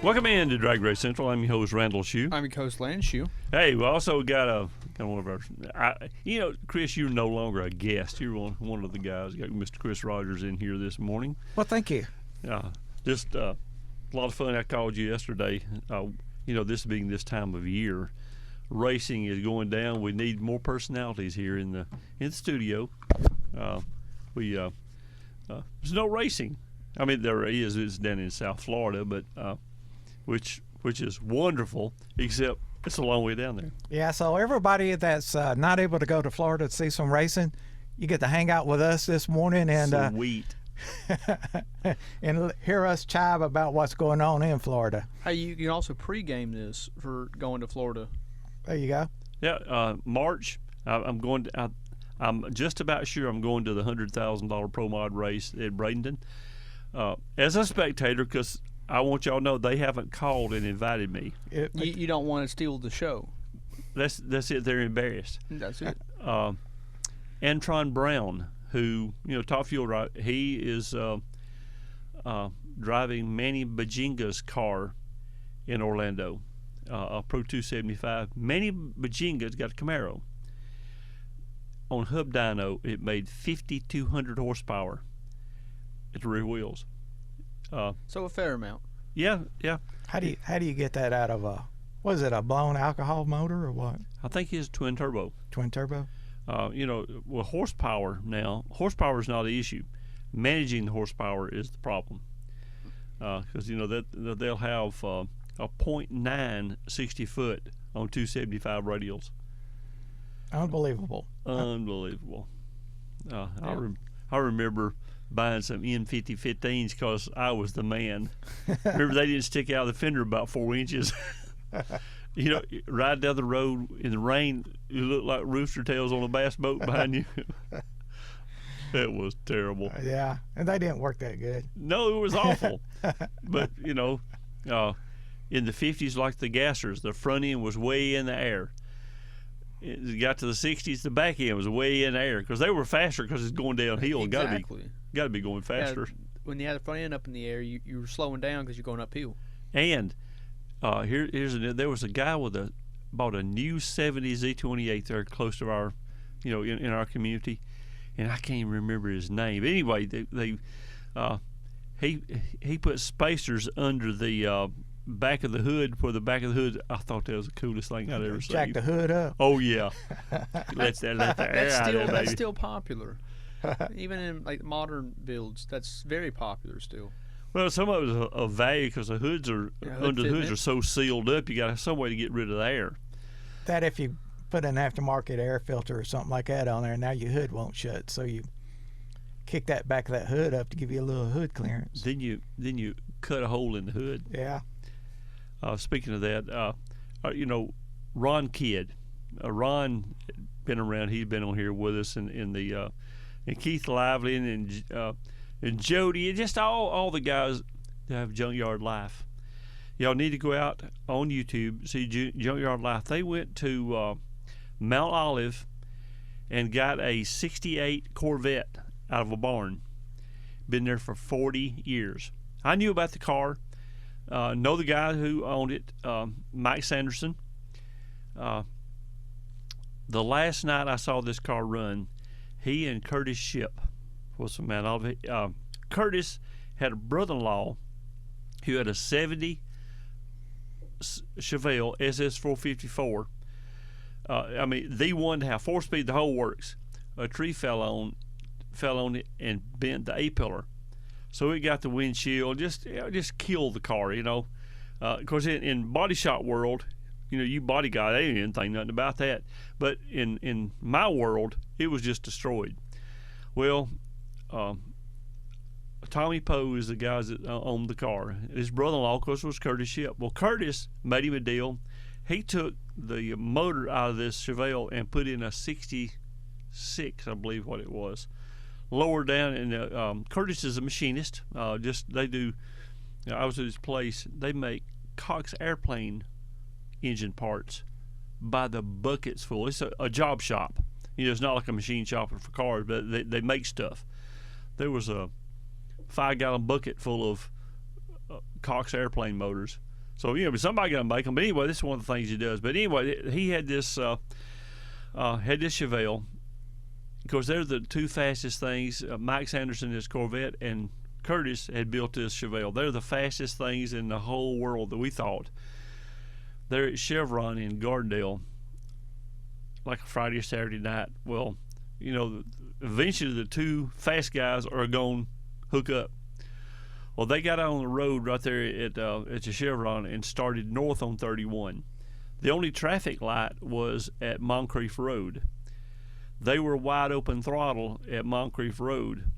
Welcome in to Drag Race Central. I'm your host, Randall Shue. I'm your host, Lance Shue. Hey, we also got one of our, Chris, you're no longer a guest. You're one of the guys. Got Mr. Chris Rodgers in here this morning. Well, thank you. Just a lot of fun. I called you yesterday. This being this time of year, racing is going down. We need more personalities here in the studio. There's no racing. I mean, there is. It's down in South Florida, but which is wonderful, except it's a long way down there. Yeah, so everybody that's not able to go to Florida to see some racing, you get to hang out with us this morning and Sweet. and hear us chive about what's going on in Florida. Hey, you can also pregame this for going to Florida. There you go. Yeah, March. I'm going to. I'm just about sure I'm going to the $100,000 Pro Mod race at Bradenton as a spectator, because I want y'all to know they haven't called and invited me. You don't want to steal the show. That's it. They're embarrassed. That's it. Antron Brown, who top fuel driver, he is driving Manny Bajinga's car in Orlando, a Pro 275. Manny Bajinga's got a Camaro. On hub dyno, it made 5,200 horsepower at the rear wheels. So a fair amount. Yeah. How do you get that out of a blown alcohol motor or what? I think it's twin turbo. Twin turbo? Horsepower now. Horsepower is not the issue. Managing the horsepower is the problem. Because that they'll have a 0.9 60 foot on 275 radials. Unbelievable. Unbelievable. I remember buying some N5015s because I was the man. Remember, they didn't stick out of the fender about 4 inches. Ride down the road in the rain, you look like rooster tails on a bass boat behind you. It was terrible. Yeah, and they didn't work that good. No, it was awful. But, in the 50s, like the gassers, the front end was way in the air. It got to the 60s, the back end was way in the air because they were faster because it's going downhill. Exactly. Got to be going faster. Yeah, when you had the front end up in the air, you were slowing down because you're going uphill. And there was a guy bought a new 70 Z28 there close to our, in our community, and I can't even remember his name. But anyway, he put spacers under the back of the hood. For the back of the hood, I thought that was the coolest thing I'd ever seen. Jack the hood up. Oh yeah, let the air out there, baby. That's still popular. Even in like modern builds, that's very popular still. Well, some of it is a value because the hoods are under the hoods are so sealed up. You got some way to get rid of the air. That if you put an aftermarket air filter or something like that on there, now your hood won't shut. So you kick that back of that hood up to give you a little hood clearance. Then you cut a hole in the hood. Yeah. Speaking of that, Ron Kidd. Ron been around. He's been on here with us, and Keith Lively and Jody, and just all the guys that have Junkyard Life. Y'all need to go out on YouTube, see Junkyard Life. They went to Mount Olive and got a '68 Corvette out of a barn. Been there for 40 years. I knew about the car. Know the guy who owned it, Mike Sanderson. The last night I saw this car run, he and Curtis Shipp was from Mount Olive. Curtis had a brother-in-law who had a 70 Chevelle SS 454. The one to have 4-speed, the whole works. A tree fell on it and bent the A-pillar. So it got the windshield, just killed the car, Of course, in body shop world, you body guy, they didn't think nothing about that. But in my world, it was just destroyed. Well, Tommy Poe is the guy that owned the car. His brother-in-law, of course, was Curtis Shipp. Well, Curtis made him a deal. He took the motor out of this Chevelle and put in a 66, I believe what it was. Lower down, and Curtis is a machinist. They do. I was at his place. They make Cox airplane engine parts by the buckets full. It's a job shop. It's not like a machine shop for cars, but they make stuff. There was a 5-gallon bucket full of Cox airplane motors. So, you know, somebody got to make them. But anyway, this is one of the things he does. But anyway, he had this Chevelle. Of course, they're the two fastest things. Mike Sanderson, his Corvette, and Curtis had built this Chevelle. They're the fastest things in the whole world that we thought. They're at Chevron in Gardendale, like a Friday or Saturday night. Well, you know, eventually the two fast guys are going to hook up. Well, they got out on the road right there at the Chevron and started north on 31. The only traffic light was at Moncrief Road. They were wide open throttle at Moncrief Road.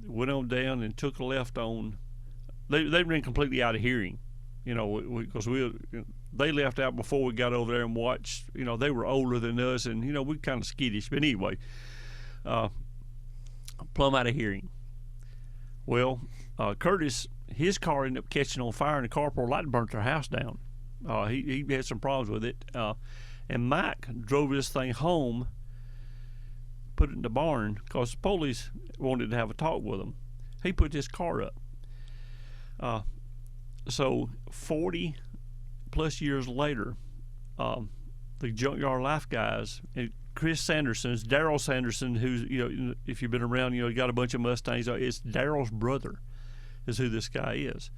Went on down and took a left on. They ran completely out of hearing, you know, because they left out before we got over there and watched. You know, they were older than us, and you know we kind of skittish. But anyway, plumb out of hearing. Well, Curtis, his car ended up catching on fire, and the carport light burnt their house down. He had some problems with it, and Mike drove this thing home, put it in the barn because the police wanted to have a talk with him. He put this car up. So 40 plus years later, the Junkyard Life guys, Chris Sanderson's, Daryl Sanderson, who's, you know, if you've been around, you know, he got a bunch of Mustangs. It's Daryl's brother is who this guy is.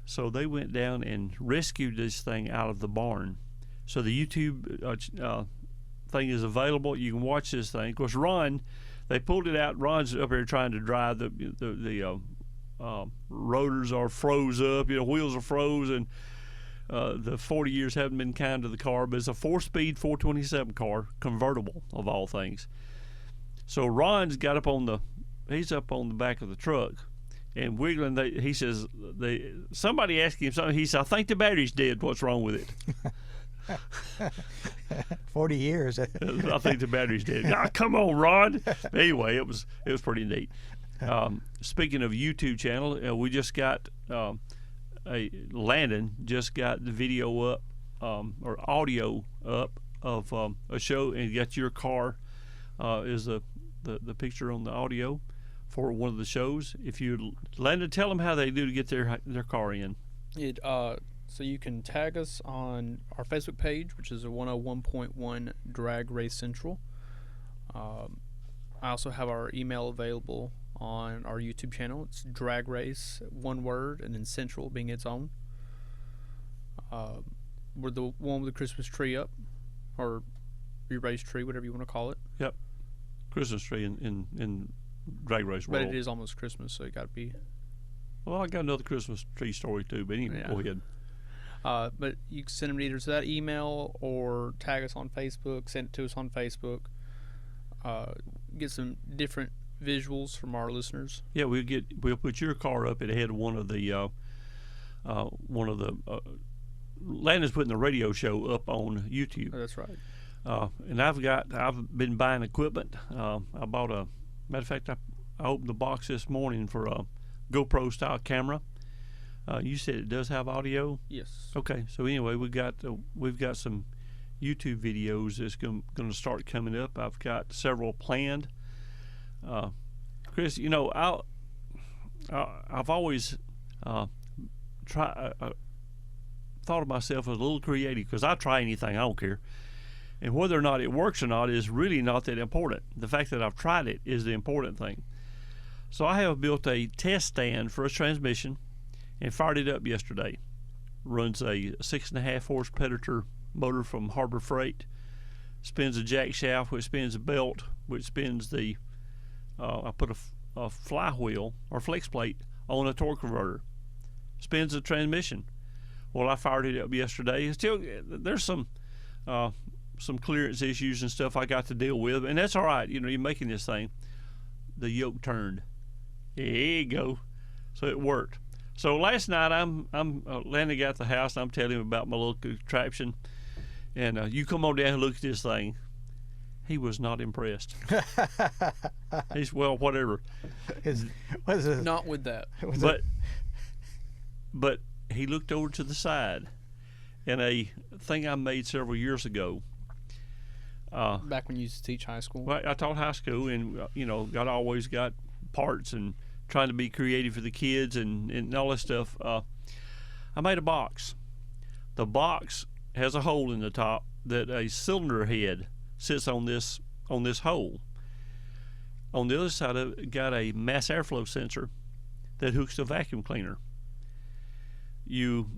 So they went down and rescued this thing out of the barn. So the YouTube thing is available. You can watch this thing. Of course, Ron, they pulled it out. Ron's up here trying to drive. The rotors are froze up. You know, wheels are froze, and the 40 years haven't been kind to the car. But it's a 4-speed 427 car, convertible of all things. So Ron's got he's up on the back of the truck and wiggling. He says somebody asked him something. He said, "I think the battery's dead. What's wrong with it?" 40 years. I think the battery's dead. Ah, come on, Ron. Anyway, it was pretty neat. Speaking of YouTube channel, we just got Landon just got the video up or audio up of a show, and got your car is the picture on the audio for one of the shows. If you Landon, tell them how they do to get their car in. So you can tag us on our Facebook page, which is a 101.1 Drag Race Central. I also have our email available on our YouTube channel. It's Drag Race, one word, and then Central being its own. We're the one with the Christmas tree up, or re-raised tree, whatever you want to call it. Yep, Christmas tree in Drag Race world. But it is almost Christmas, so it got to be. Well, I got another Christmas tree story too, but anyway, Yeah. Go ahead. But you can send them either to that email or tag us on Facebook, send it to us on Facebook. Get some different visuals from our listeners. Yeah, we'll put your car up ahead of one of the Landon's putting the radio show up on YouTube. Oh, that's right. And I've been buying equipment. I bought matter of fact, I opened the box this morning for a GoPro style camera. You said it does have audio? Yes. Okay, so anyway, we've got some YouTube videos that's going to start coming up. I've got several planned. Chris, you know, I've always thought of myself as a little creative because I try anything, I don't care. And whether or not it works or not is really not that important. The fact that I've tried it is the important thing. So I have built a test stand for a transmission and fired it up yesterday. Runs a 6.5 horse Predator motor from Harbor Freight. Spins a jack shaft, which spins a belt, which spins the. I put a flywheel or flex plate on a torque converter. Spins the transmission. Well, I fired it up yesterday. Still, there's some clearance issues and stuff I got to deal with, and that's all right. You know, you're making this thing. The yoke turned. There you go. So it worked. So last night I'm Landon got at the house and I'm telling him about my little contraption, and you come on down and look at this thing. He was not impressed. He's well, whatever. Not with that. But he looked over to the side, and a thing I made several years ago. Back when you used to teach high school. Well, I taught high school, and you know, always got parts and trying to be creative for the kids and all this stuff. I made a box, The box has a hole in the top that a cylinder head sits on this hole. On the other side of it, got a mass airflow sensor that hooks to a vacuum cleaner. You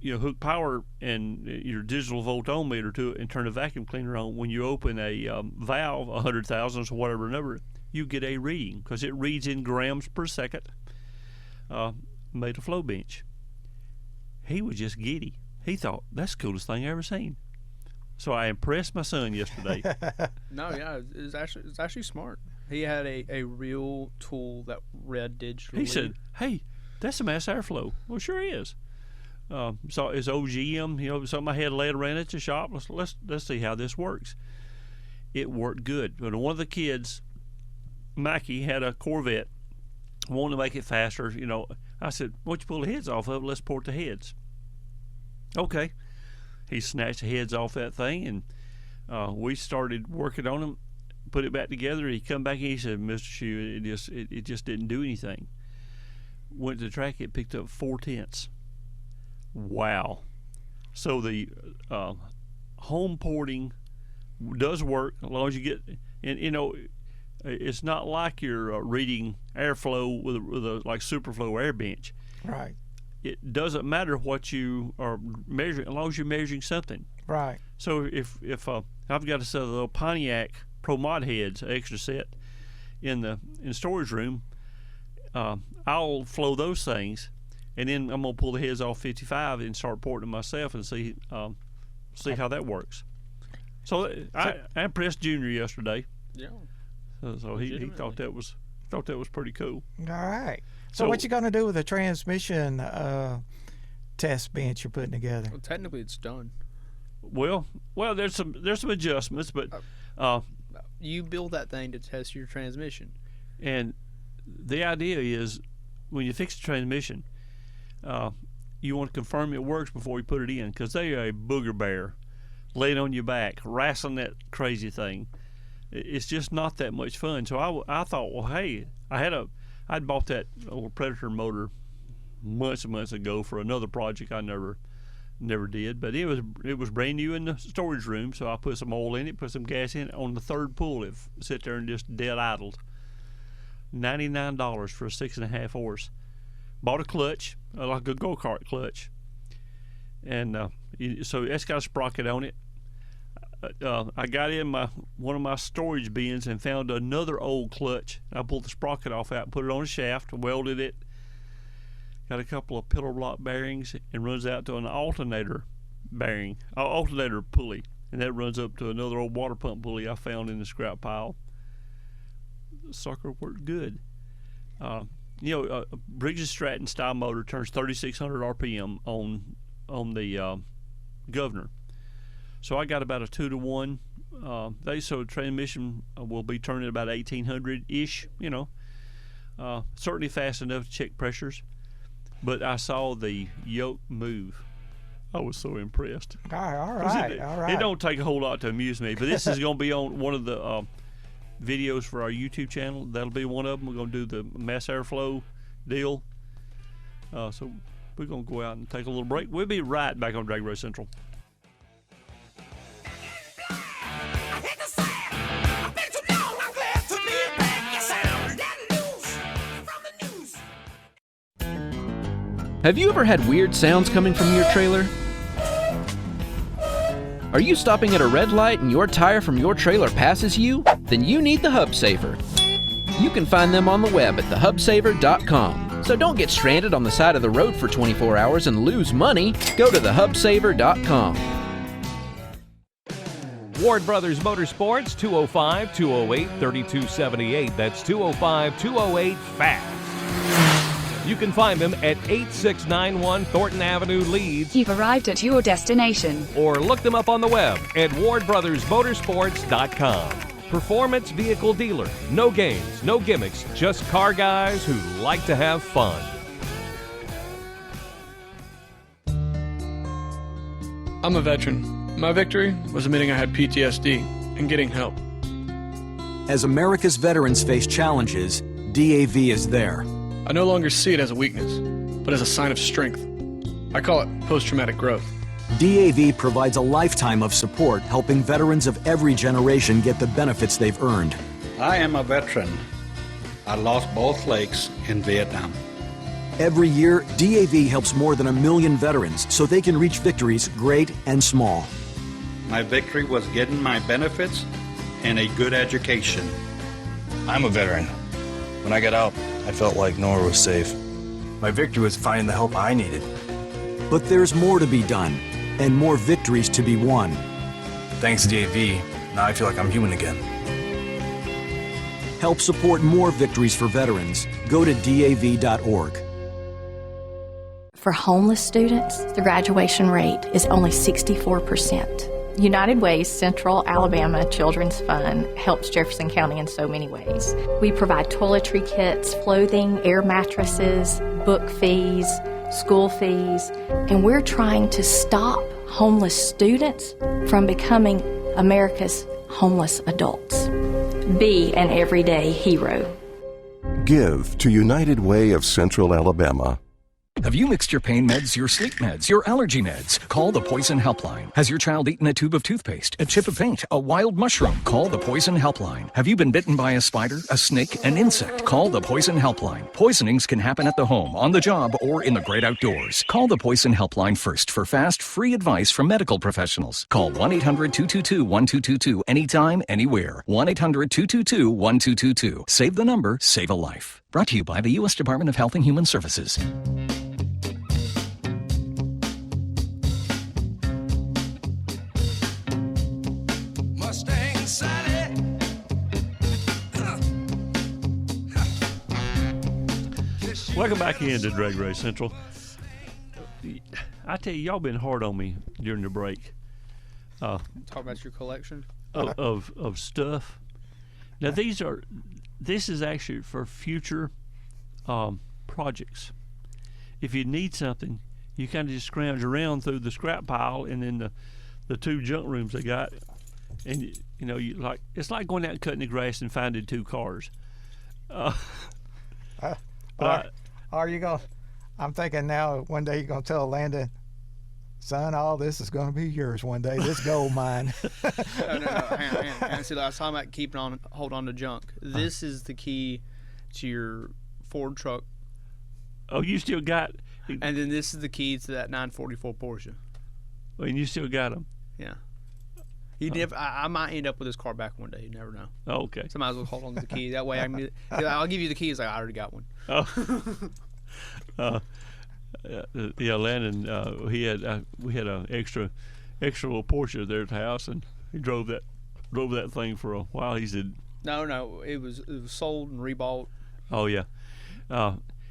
hook power and your digital voltometer to it and turn the vacuum cleaner on. When you open a valve, 100 thousandths or whatever number, you get a reading because it reads in grams per second. Made a flow bench. He was just giddy. He thought, that's the coolest thing I ever seen. So I impressed my son yesterday. No, yeah, it's actually smart. He had a real tool that read digitally. He said, hey, that's a mass airflow. Well, sure is. So it's OGM, something I had laid around at the shop. Let's see how this works. It worked good. But one of the kids, Mackie, had a Corvette, wanted to make it faster. I said, why don't you pull the heads off of it? Let's port the heads. Okay. He snatched the heads off that thing, and we started working on them, put it back together. He come back and he said, Mr. Shue, it just didn't do anything. Went to the track, it picked up 4/10. Wow. So the home porting does work as long as you get, and it's not like you're reading airflow with a like Superflow air bench. Right. It doesn't matter what you are measuring as long as you're measuring something. Right. So if I've got a set of little Pontiac Pro Mod heads, extra set, in the storage room, I'll flow those things, and then I'm gonna pull the heads off 55 and start porting them myself and see how that works. So I impressed Junior yesterday. Yeah. So he thought that was pretty cool. All right. So what you gonna do with the transmission test bench you're putting together? Well, technically, it's done. Well, there's some adjustments, but you build that thing to test your transmission. And the idea is, when you fix the transmission, you want to confirm it works before you put it in, because they are a booger bear, laid on your back, wrestling that crazy thing. It's just not that much fun. So I thought, well, hey, I'd bought that old Predator motor months and months ago for another project I never did, but it was brand new in the storage room. So I put some oil in it, put some gas in it. On the third pull, it sit there and just dead idled. $99 for a 6.5 horse. Bought a clutch, like a go-kart clutch, and so it's got a sprocket on it. I got in one of my storage bins and found another old clutch. I pulled the sprocket off out, put it on a shaft, welded it. Got a couple of pillar block bearings, and runs out to an alternator pulley, and that runs up to another old water pump pulley I found in the scrap pile. The sucker worked good. Briggs & Stratton style motor turns 3,600 RPM on the governor. So I got about a 2-to-1. So transmission will be turning about 1,800-ish. Certainly fast enough to check pressures. But I saw the yoke move. I was so impressed. All right. It don't take a whole lot to amuse me. But this is going to be on one of the videos for our YouTube channel. That'll be one of them. We're going to do the mass airflow deal. So we're going to go out and take a little break. We'll be right back on DragRace Central. Have you ever had weird sounds coming from your trailer? Are you stopping at a red light and your tire from your trailer passes you? Then you need the Hub Saver. You can find them on the web at thehubsaver.com. So don't get stranded on the side of the road for 24 hours and lose money. Go to thehubsaver.com. Ward Brothers Motorsports, 205-208-3278. That's 205-208-FAST. You can find them at 8691 Thornton Avenue, Leeds. You've arrived at your destination. Or look them up on the web at wardbrothersmotorsports.com. Performance vehicle dealer. No games, no gimmicks, just car guys who like to have fun. I'm a veteran. My victory was admitting I had PTSD and getting help. As America's veterans face challenges, DAV is there. I no longer see it as a weakness, but as a sign of strength. I call it post-traumatic growth. DAV provides a lifetime of support, helping veterans of every generation get the benefits they've earned. I am a veteran. I lost both legs in Vietnam. Every year, DAV helps more than 1 million veterans so they can reach victories great and small. My victory was getting my benefits and a good education. I'm a veteran. When I got out, I felt like nowhere was safe. My victory was finding the help I needed. But there's more to be done, and more victories to be won. Thanks to DAV, now I feel like I'm human again. Help support more victories for veterans. Go to DAV.org. For homeless students, the graduation rate is only 64%. United Way's Central Alabama Children's Fund helps Jefferson County in so many ways. We provide toiletry kits, clothing, air mattresses, book fees, school fees, and we're trying to stop homeless students from becoming America's homeless adults. Be an everyday hero. Give to United Way of Central Alabama. Have you mixed your pain meds, your sleep meds, your allergy meds? Call the Poison Helpline. Has your child eaten a tube of toothpaste, a chip of paint, a wild mushroom? Call the Poison Helpline. Have you been bitten by a spider, a snake, an insect? Call the Poison Helpline. Poisonings can happen at the home, on the job, or in the great outdoors. Call the Poison Helpline first for fast, free advice from medical professionals. Call 1-800-222-1222 anytime, anywhere. 1-800-222-1222. Save the number, save a life. Brought to you by the U.S. Department of Health and Human Services. Welcome back into DragRace Central. I tell you, y'all been hard on me during the break. Talk about your collection of stuff. Now this is actually for future projects. If you need something, you kind of just scrounge around through the scrap pile and then the two junk rooms they got, and you like it's like going out and cutting the grass and finding two cars. Are you going? I'm thinking now. One day you're gonna tell Landon, son, all this is gonna be yours one day. This gold mine. No. Hang on. See, I was talking about hold on to junk. This is the key to your Ford truck. Oh, you still got? And then this is the key to that 944 Porsche. Well, and you still got them? Yeah. I might end up with this car back one day. You never know. Oh, okay. So I might as well hold on to the key. That way I'll give you the keys. I already got one. Oh. Yeah, Landon. We had an extra little Porsche there at the house, and he drove that thing for a while. He said, No, it was sold and rebought. Oh yeah.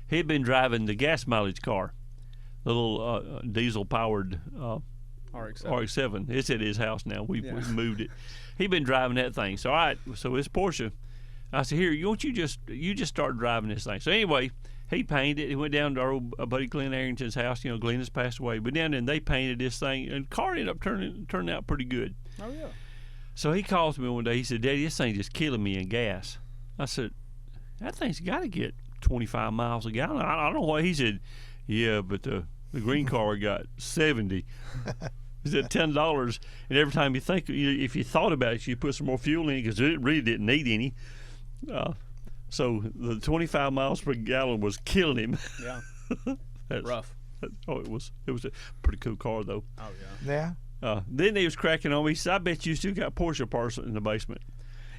He'd been driving the gas mileage car, the little diesel powered RX-7. It's at his house now. We've moved it. He'd been driving that thing. So it's Porsche. I said, here, you just start driving this thing. So anyway, he painted it. He went down to our old buddy Glenn Arrington's house. Glenn has passed away. But down there, and they painted this thing, and the car ended up turning out pretty good. Oh yeah. So he calls me one day. He said, Daddy, this thing's just killing me in gas. I said, that thing's got to get 25 miles a gallon. I don't know why. He said, yeah, but the green car got 70. He said $10, and every time you think, if you thought about it, you put some more fuel in it because it really didn't need any. So the 25 miles per gallon was killing him. Yeah, rough. It was a pretty cool car though. Oh yeah. Yeah. Then he was cracking on me. He said, I bet you still got Porsche parts in the basement.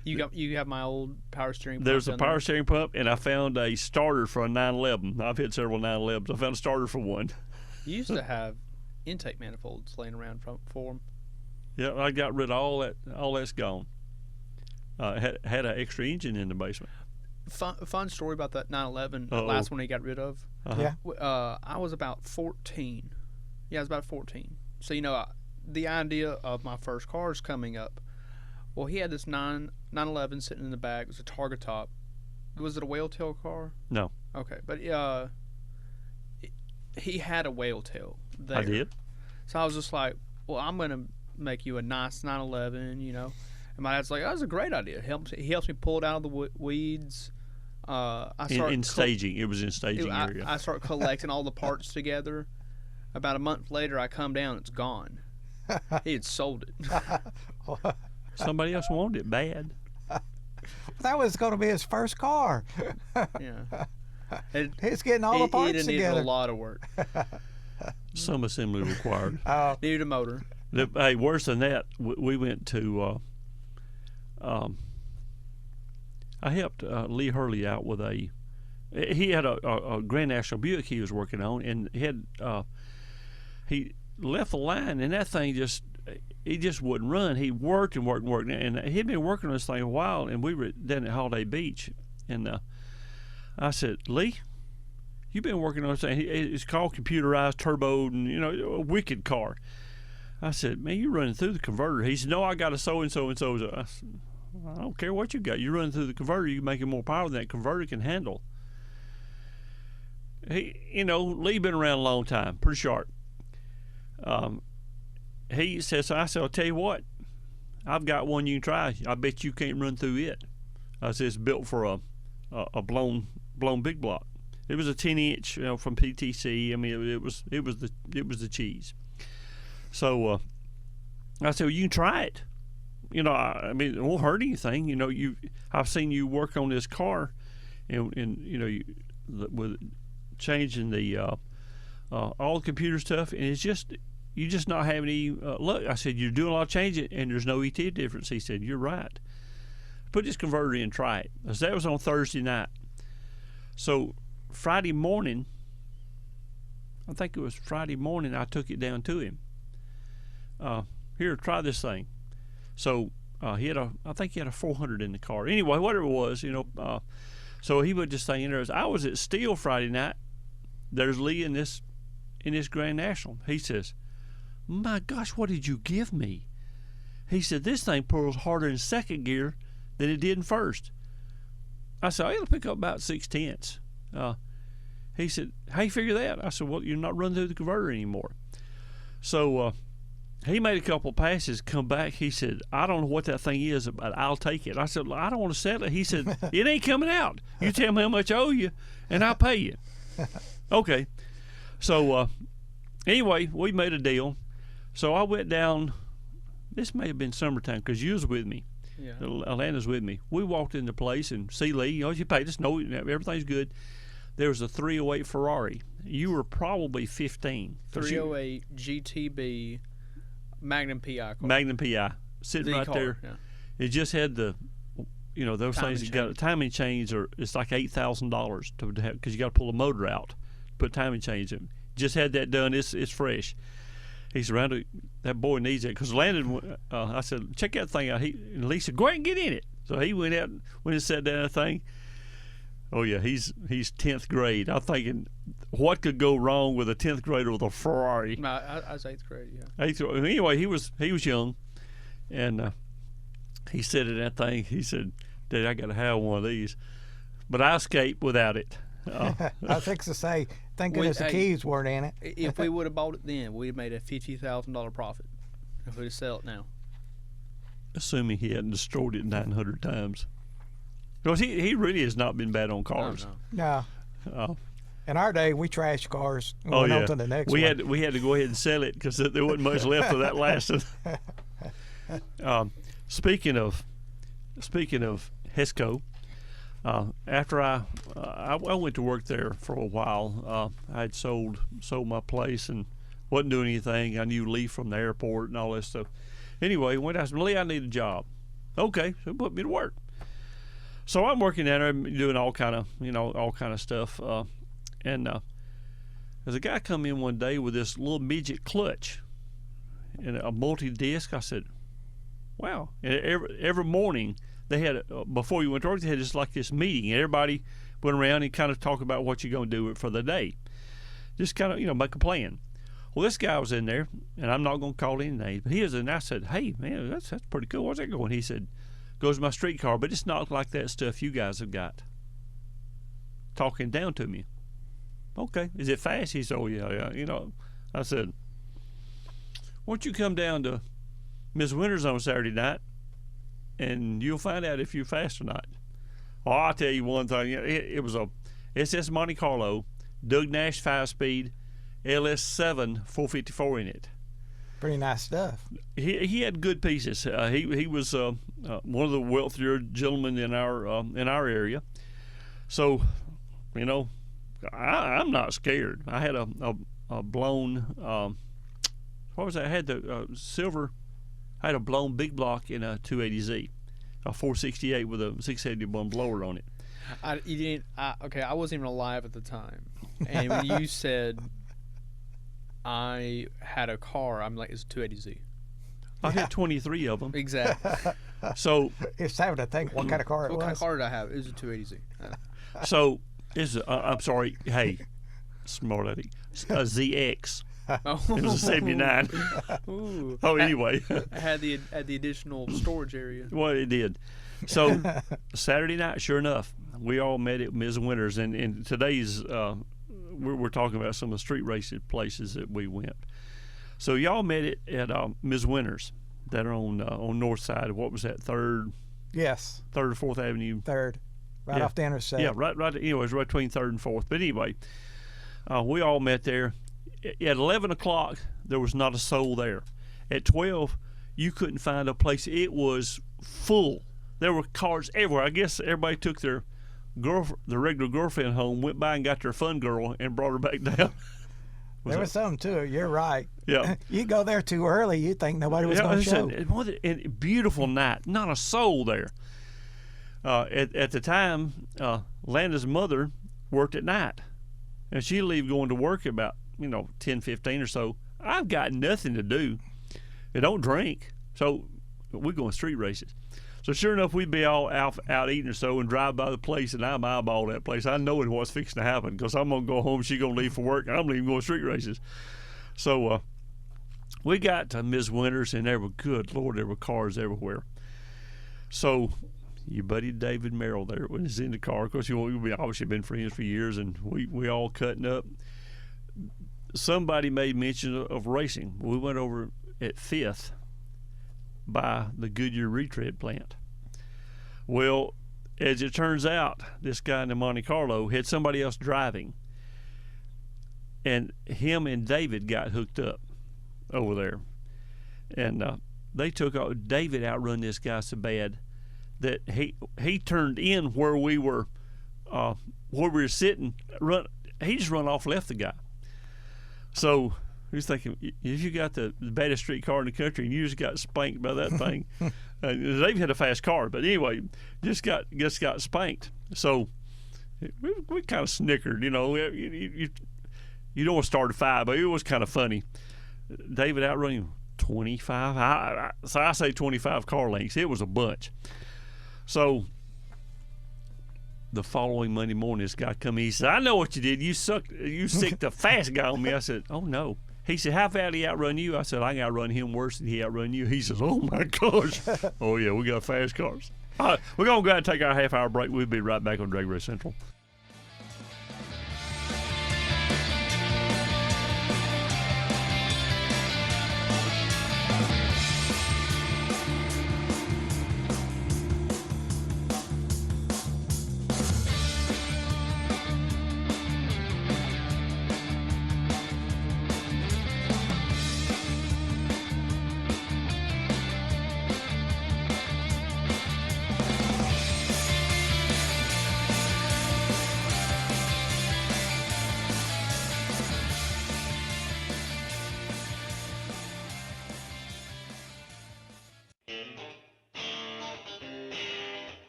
You have my old power steering pump. There's a power steering pump, and I found a starter for a 911. I've had several 911s. I found a starter for one. You used to have intake manifolds laying around for them. Yeah, I got rid of all that. All that's gone. Had an extra engine in the basement. Fun story about that 911, the last one he got rid of. Yeah. I was about 14. Yeah, I was about 14. So the idea of my first car is coming up. Well, he had this 911 sitting in the back. It was a Targa top. Was it a whale tail car? No. Okay, but he had a whale tail there. I did. So I was just like, well, I'm going to make you a nice 911, And my dad's like, that was a great idea. He helps me pull it out of the weeds. In staging. It was in staging area. I start collecting all the parts together. About a month later, I come down, it's gone. He had sold it. Somebody else wanted it bad. That was going to be his first car. Yeah. He's getting all the parts it needed together. a lot of work. Some assembly required. Needed a motor. Hey, worse than that, we went to. I helped Lee Hurley out with a. He had a Grand National Buick he was working on, and he left the line, and that thing just wouldn't run. He worked and worked and worked, and he'd been working on this thing a while, and we were down at Holiday Beach, and I said, Lee, you've been working on this thing. It's called computerized, turboed, and a wicked car. I said, man, you're running through the converter. He said, no, I got a so-and-so and so. I said, I don't care what you got. You're running through the converter. You're making more power than that converter can handle. Lee been around a long time, pretty sharp. He says, I said, I'll tell you what, I've got one you can try. I bet you can't run through it. I said, it's built for a blown big block. It was a 10-inch from PTC. I mean, it was the cheese. So I said, well, you can try it. I mean, it won't hurt anything. I've seen you work on this car, and with changing the all the computer stuff, and it's just you just not having any luck. I said, you're doing a lot of changing, and there's no ET difference. He said, you're right. Put this converter in and try it. So that was on Thursday night. So Friday morning, I think it was Friday morning, I took it down to him. Here, try this thing. So I think he had a 400 in the car. Anyway, whatever it was, so he put this thing in there. I was at Steel Friday night. There's Lee in this Grand National. He says, my gosh, what did you give me? He said, this thing pulls harder in second gear than it did in first. I said, it'll pick up about 6/10. He said, how you figure that? I said, well, you're not running through the converter anymore. So he made a couple passes, come back. He said, I don't know what that thing is, but I'll take it. I said, well, I don't want to settle it. He said, it ain't coming out. You tell me how much I owe you, and I'll pay you. Okay. So anyway, we made a deal. So I went down. This may have been summertime because you was with me. Yeah. Atlanta's with me. We walked into place and see Lee. You paid us. No, everything's good. There was a 308 Ferrari. You were probably 15. 308 GTB Magnum PI car. Magnum PI sitting right there. Yeah. It just had those things that got timing chains it's like $8,000 to have because you got to pull the motor out, put timing chains in. Just had that done. It's fresh. He's around. That boy needs it because Landon. I said, check that thing out. And Lee said, go ahead and get in it. So he went out and sat down that thing. Oh yeah, he's 10th grade. I'm thinking, what could go wrong with a 10th grader with a Ferrari? No, I was 8th grade. Yeah. 8th grade. Anyway, he was young, and he said in that thing. He said, "Dad, I got to have one of these," but I escaped without it. I was fixing to say, thank goodness the keys weren't in it. If we would have bought it then, we'd have made a $50,000 profit. If we'd sell it now, assuming he hadn't destroyed it 900 times. Because he really has not been bad on cars. No. In our day, we trashed cars. And on to the next we one. had to go ahead and sell it because there wasn't much left of that lasted. Speaking of Hesco, after I went to work there for a while. I had sold my place and wasn't doing anything. I knew Lee from the airport and all that stuff. Anyway, when I said, Lee, I need a job. Okay, so put me to work. So I'm working down there, doing all kind of stuff. And there's a guy come in one day with this little midget clutch and a multi-disc. I said, wow. And every morning they had, before you went to work, they had just like this meeting. And everybody went around and kind of talked about what you're going to do for the day. Just kind of, make a plan. Well, this guy was in there, and I'm not going to call any names, but he was in there. I said, hey, man, that's pretty cool. Where's that going? He said, goes to my street car, but it's not like that stuff you guys have got. Talking down to me. Okay, is it fast? He said, oh, yeah. I said, why don't you come down to Miss Winters on Saturday night, and you'll find out if you're fast or not. Oh, I'll tell you one thing. It was a SS Monte Carlo, Doug Nash 5-speed, LS7 454 in it. Pretty nice stuff. He had good pieces. He was one of the wealthier gentlemen in our area. So, I'm not scared. I had a blown what was that? I had the silver. I had a blown big block in a 280Z, a 468 with a 671 blower on it. I wasn't even alive at the time, and when you said I had a car, I'm like, it's a 280Z. I had 23 of them. Exactly. So it's time to think what kind of car it was. What kind of car did I have? It was a 280Z. So I'm sorry. Hey, smart lady. A ZX. Oh. It was a 79. Ooh. Oh, anyway. I had the additional storage area. Well, it did. So Saturday night, sure enough, we all met at Ms. Winters, and today's we're talking about some of the street racing places that we went. So y'all met it at Ms. Winters that are on north side. What was that? Third? Yes. 3rd or 4th Avenue. 3rd, right off the interstate. Yeah, right. Anyways, right between 3rd and 4th. But anyway, we all met there. At 11 o'clock, there was not a soul there. At 12, you couldn't find a place. It was full. There were cars everywhere. I guess everybody took their regular girlfriend home, went by and got their fun girl, and brought her back down. There was something to it. You're right. Yeah. You go there too early, you think nobody was going to show. It was a beautiful night. Not a soul there. At the time, Landa's mother worked at night, and she'd leave going to work about 10:15 or so. I've got nothing to do. I don't drink, so we're going street races. So sure enough, we'd be all out eating or so and drive by the place, and I'm eyeballing that place. I know what's fixing to happen because I'm going to go home, she's going to leave for work, and I'm leaving going street races. So we got to Ms. Winters, and there were cars everywhere. So your buddy David Merrill there was in the car. Of course, we've obviously been friends for years, and we all cutting up. Somebody made mention of racing. We went over at 5th by the Goodyear retread plant. Well, as it turns out, this guy in the Monte Carlo had somebody else driving, and him and David got hooked up over there, and they took off. David outrun this guy so bad that he turned in where we were sitting. He just run off, left the guy. So he was thinking, if you got the baddest street car in the country and you just got spanked by that thing, Dave had a fast car, but anyway, just got spanked. So we kind of snickered, you don't want to start at 5, but it was kind of funny. David outrunning 25. So I say 25 car lengths. It was a bunch. So the following Monday morning, this guy come in. He said, "I know what you did. You sicked a fast guy on me." I said, "Oh no." He said, "How fast did he outrun you?" I said, "I can outrun him worse than he outrun you." He says, "Oh my gosh." Oh yeah, we got fast cars. All right, we're gonna go ahead and take our half-hour break. We'll be right back on DragRace Central.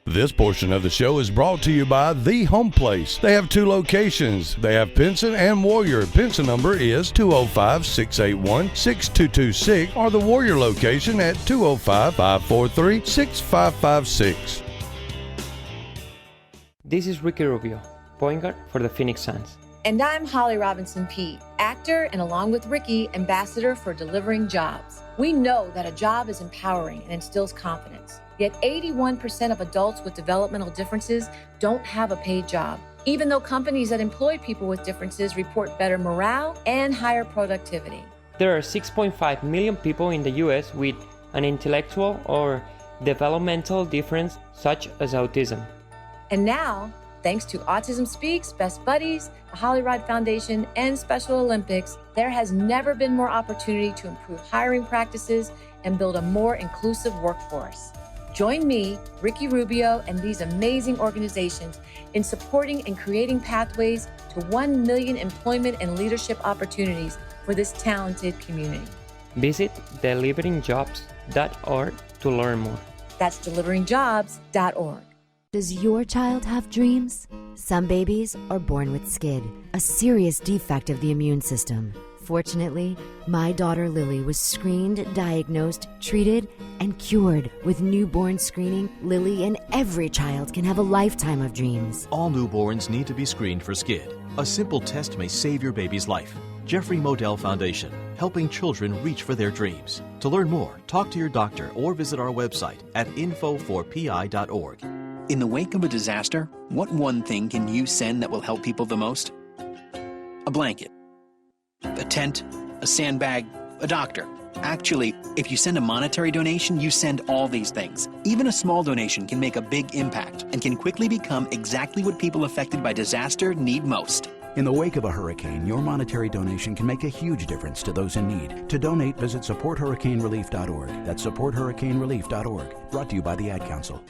This portion of the show is brought to you by The Home Place. They have 2 locations. They have Pinson and Warrior. Pinson number is 205-681-6226 or the Warrior location at 205-543-6556. This is Ricky Rubio, point guard for the Phoenix Suns. And I'm Holly Robinson Peete, actor and along with Ricky, ambassador for delivering jobs. We know that a job is empowering and instills confidence. Yet 81% of adults with developmental differences don't have a paid job, even though companies that employ people with differences report better morale and higher productivity. There are 6.5 million people in the U.S. with an intellectual or developmental difference such as autism. And now, Thanks to Autism Speaks, Best Buddies, the Holly Rod Foundation, and Special Olympics, there has never been more opportunity to improve hiring practices and build a more inclusive workforce. Join me, Ricky Rubio, and these amazing organizations in supporting and creating pathways to 1 million employment and leadership opportunities for this talented community. Visit deliveringjobs.org to learn more. That's deliveringjobs.org. Does your child have dreams? Some babies are born with SCID, a serious defect of the immune system. Fortunately, my daughter Lily was screened, diagnosed, treated, and cured. With newborn screening, Lily and every child can have a lifetime of dreams. All newborns need to be screened for SCID. A simple test may save your baby's life. Jeffrey Modell Foundation, helping children reach for their dreams. To learn more, talk to your doctor or visit our website at info4pi.org. In the wake of a disaster, what one thing can you send that will help people the most? A blanket, a tent, a sandbag, a doctor. Actually, if you send a monetary donation, you send all these things. Even a small donation can make a big impact and can quickly become exactly what people affected by disaster need most. In the wake of a hurricane, your monetary donation can make a huge difference to those in need. To donate, visit supporthurricanerelief.org. That's supporthurricanerelief.org. Brought to you by the Ad Council.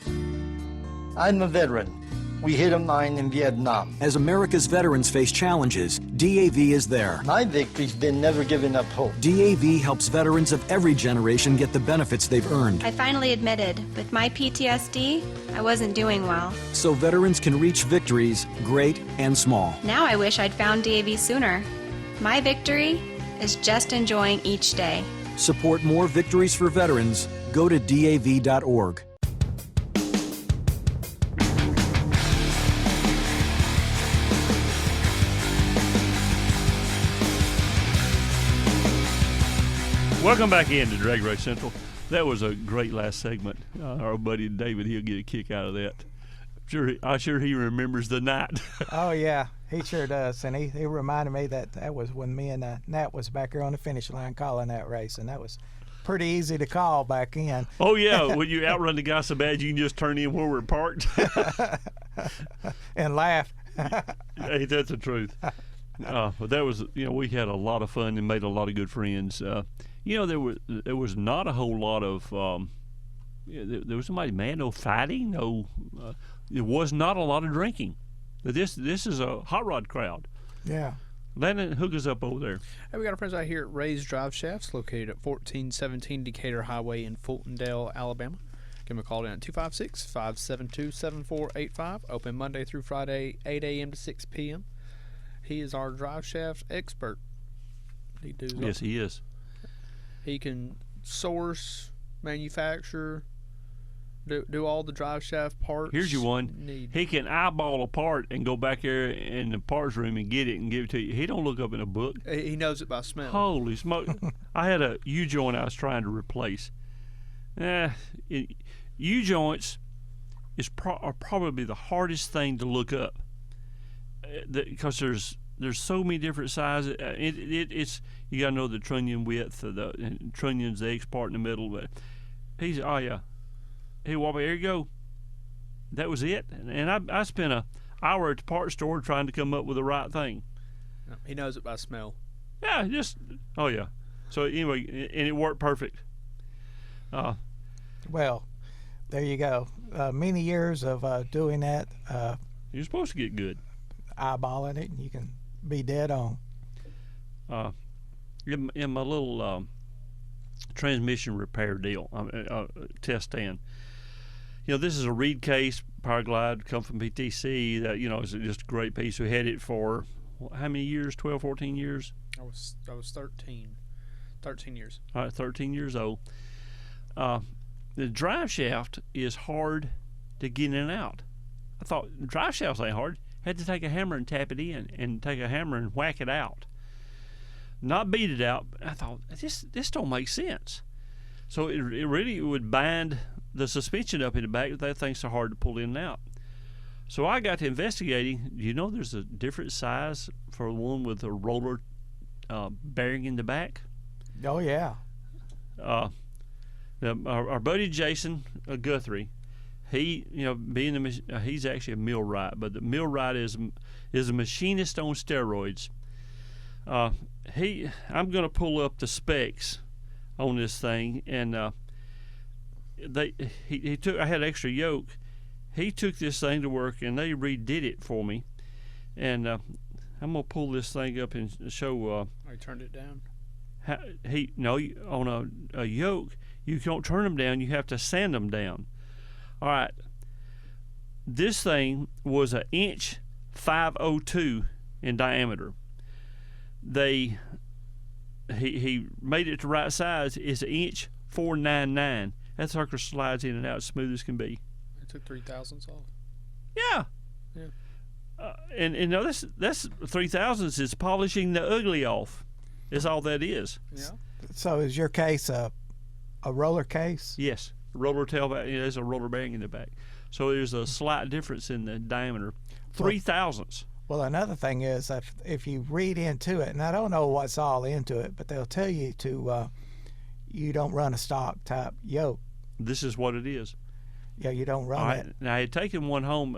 I'm a veteran. We hit a mine in Vietnam. As America's veterans face challenges, DAV is there. My victory's been never giving up hope. DAV helps veterans of every generation get the benefits they've earned. I finally admitted, with my PTSD, I wasn't doing well. So veterans can reach victories, great and small. Now I wish I'd found DAV sooner. My victory is just enjoying each day. Support more victories for veterans. Go to DAV.org. Welcome back into DragRace Central. That was a great last segment. Our buddy David, he'll get a kick out of that. I'm sure he remembers the night. Oh, yeah, he sure does. And he reminded me that was when me and Nat was back there on the finish line calling that race, and that was pretty easy to call back in. Oh, yeah, when you outrun the guy so bad you can just turn in where we're parked. And laugh. Hey, that's the truth. But that was, we had a lot of fun and made a lot of good friends. There was not a whole lot of there was somebody mad, no fighting, there was not a lot of drinking. This is a hot rod crowd. Yeah. Landon, hook us up over there. Hey, we got our friends out here at Ray's Drive Shafts, located at 1417 Decatur Highway in Fultondale, Alabama. Give them a call in at 256-572-7485. Open Monday through Friday, 8 a.m. to 6 p.m. He is our drive shaft expert. Yes, he is. He can source, manufacture, do all the drive shaft parts. Here's your one. He can eyeball a part and go back there in the parts room and get it and give it to you. He don't look up in a book. He knows it by smell. Holy smoke. I had a U-joint I was trying to replace. U-joints are probably the hardest thing to look up because there's so many different sizes. It's you got to know the trunnion width, the trunnion's the X part in the middle. But he's Hey, Wobby, here you go. That was it. And I spent an hour at the parts store trying to come up with the right thing. He knows it by smell. Yeah, yeah. So anyway, and it worked perfect. Well, there you go. Many years of doing that. You're supposed to get good. Eyeballing it, and you can be dead on. In my little transmission repair deal, test stand. This is a Reed case Power Glide, come from PTC. That is just a great piece. We had it for how many years? 12, 14 years. I was 13. 13 years. All right, 13 years old. The drive shaft is hard to get in and out. I thought drive shafts ain't hard. Had to take a hammer and tap it in, and take a hammer and whack it out. Not beat it out. I thought this don't make sense. So it really would bind the suspension up in the back. That thing's so hard to pull in and out. So I got to investigating. There's a different size for one with a roller bearing in the back. Oh yeah. Our buddy Jason Guthrie, He, being he's actually a millwright, but the millwright is a machinist on steroids. I'm going to pull up the specs on this thing, and he took. I had extra yoke. He took this thing to work, and they redid it for me. And I'm gonna pull this thing up and show. I turned it down. On a yoke, you don't turn them down. You have to sand them down. All right. This thing was 1.502 in diameter. He made it the right size. It's 1.499. That sucker slides in and out as smooth as can be. It took 0.003 off. Yeah. Yeah. And that's 0.003 is polishing the ugly off. Is all that is. Yeah. So is your case a roller case? Yes. Roller tailback. There's a roller bearing in the back. So there's a slight difference in the diameter. 0.003. Well, another thing is if you read into it, and I don't know what's all into it, but they'll tell you you don't run a stock type yoke. This is what it is. Yeah, you don't run it. Now, I had taken one home.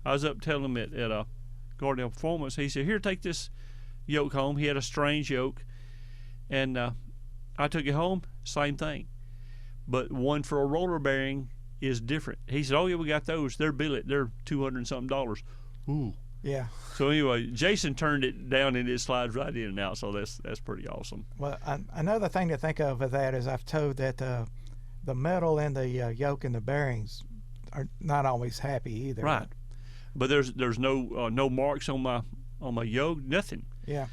I was up telling him at Gardendale Performance. He said, "Here, take this yoke home." He had a strange yoke, and I took it home. Same thing, but one for a roller bearing is different. He said, "Oh yeah, we got those. They're billet. They're $200 and something." Ooh. Yeah. So anyway, Jason turned it down and it slides right in and out. So that's pretty awesome. Well, another thing to think of with that is I've told that the metal in the yoke and the bearings are not always happy either. Right. But there's no marks on my yoke, nothing. Yeah.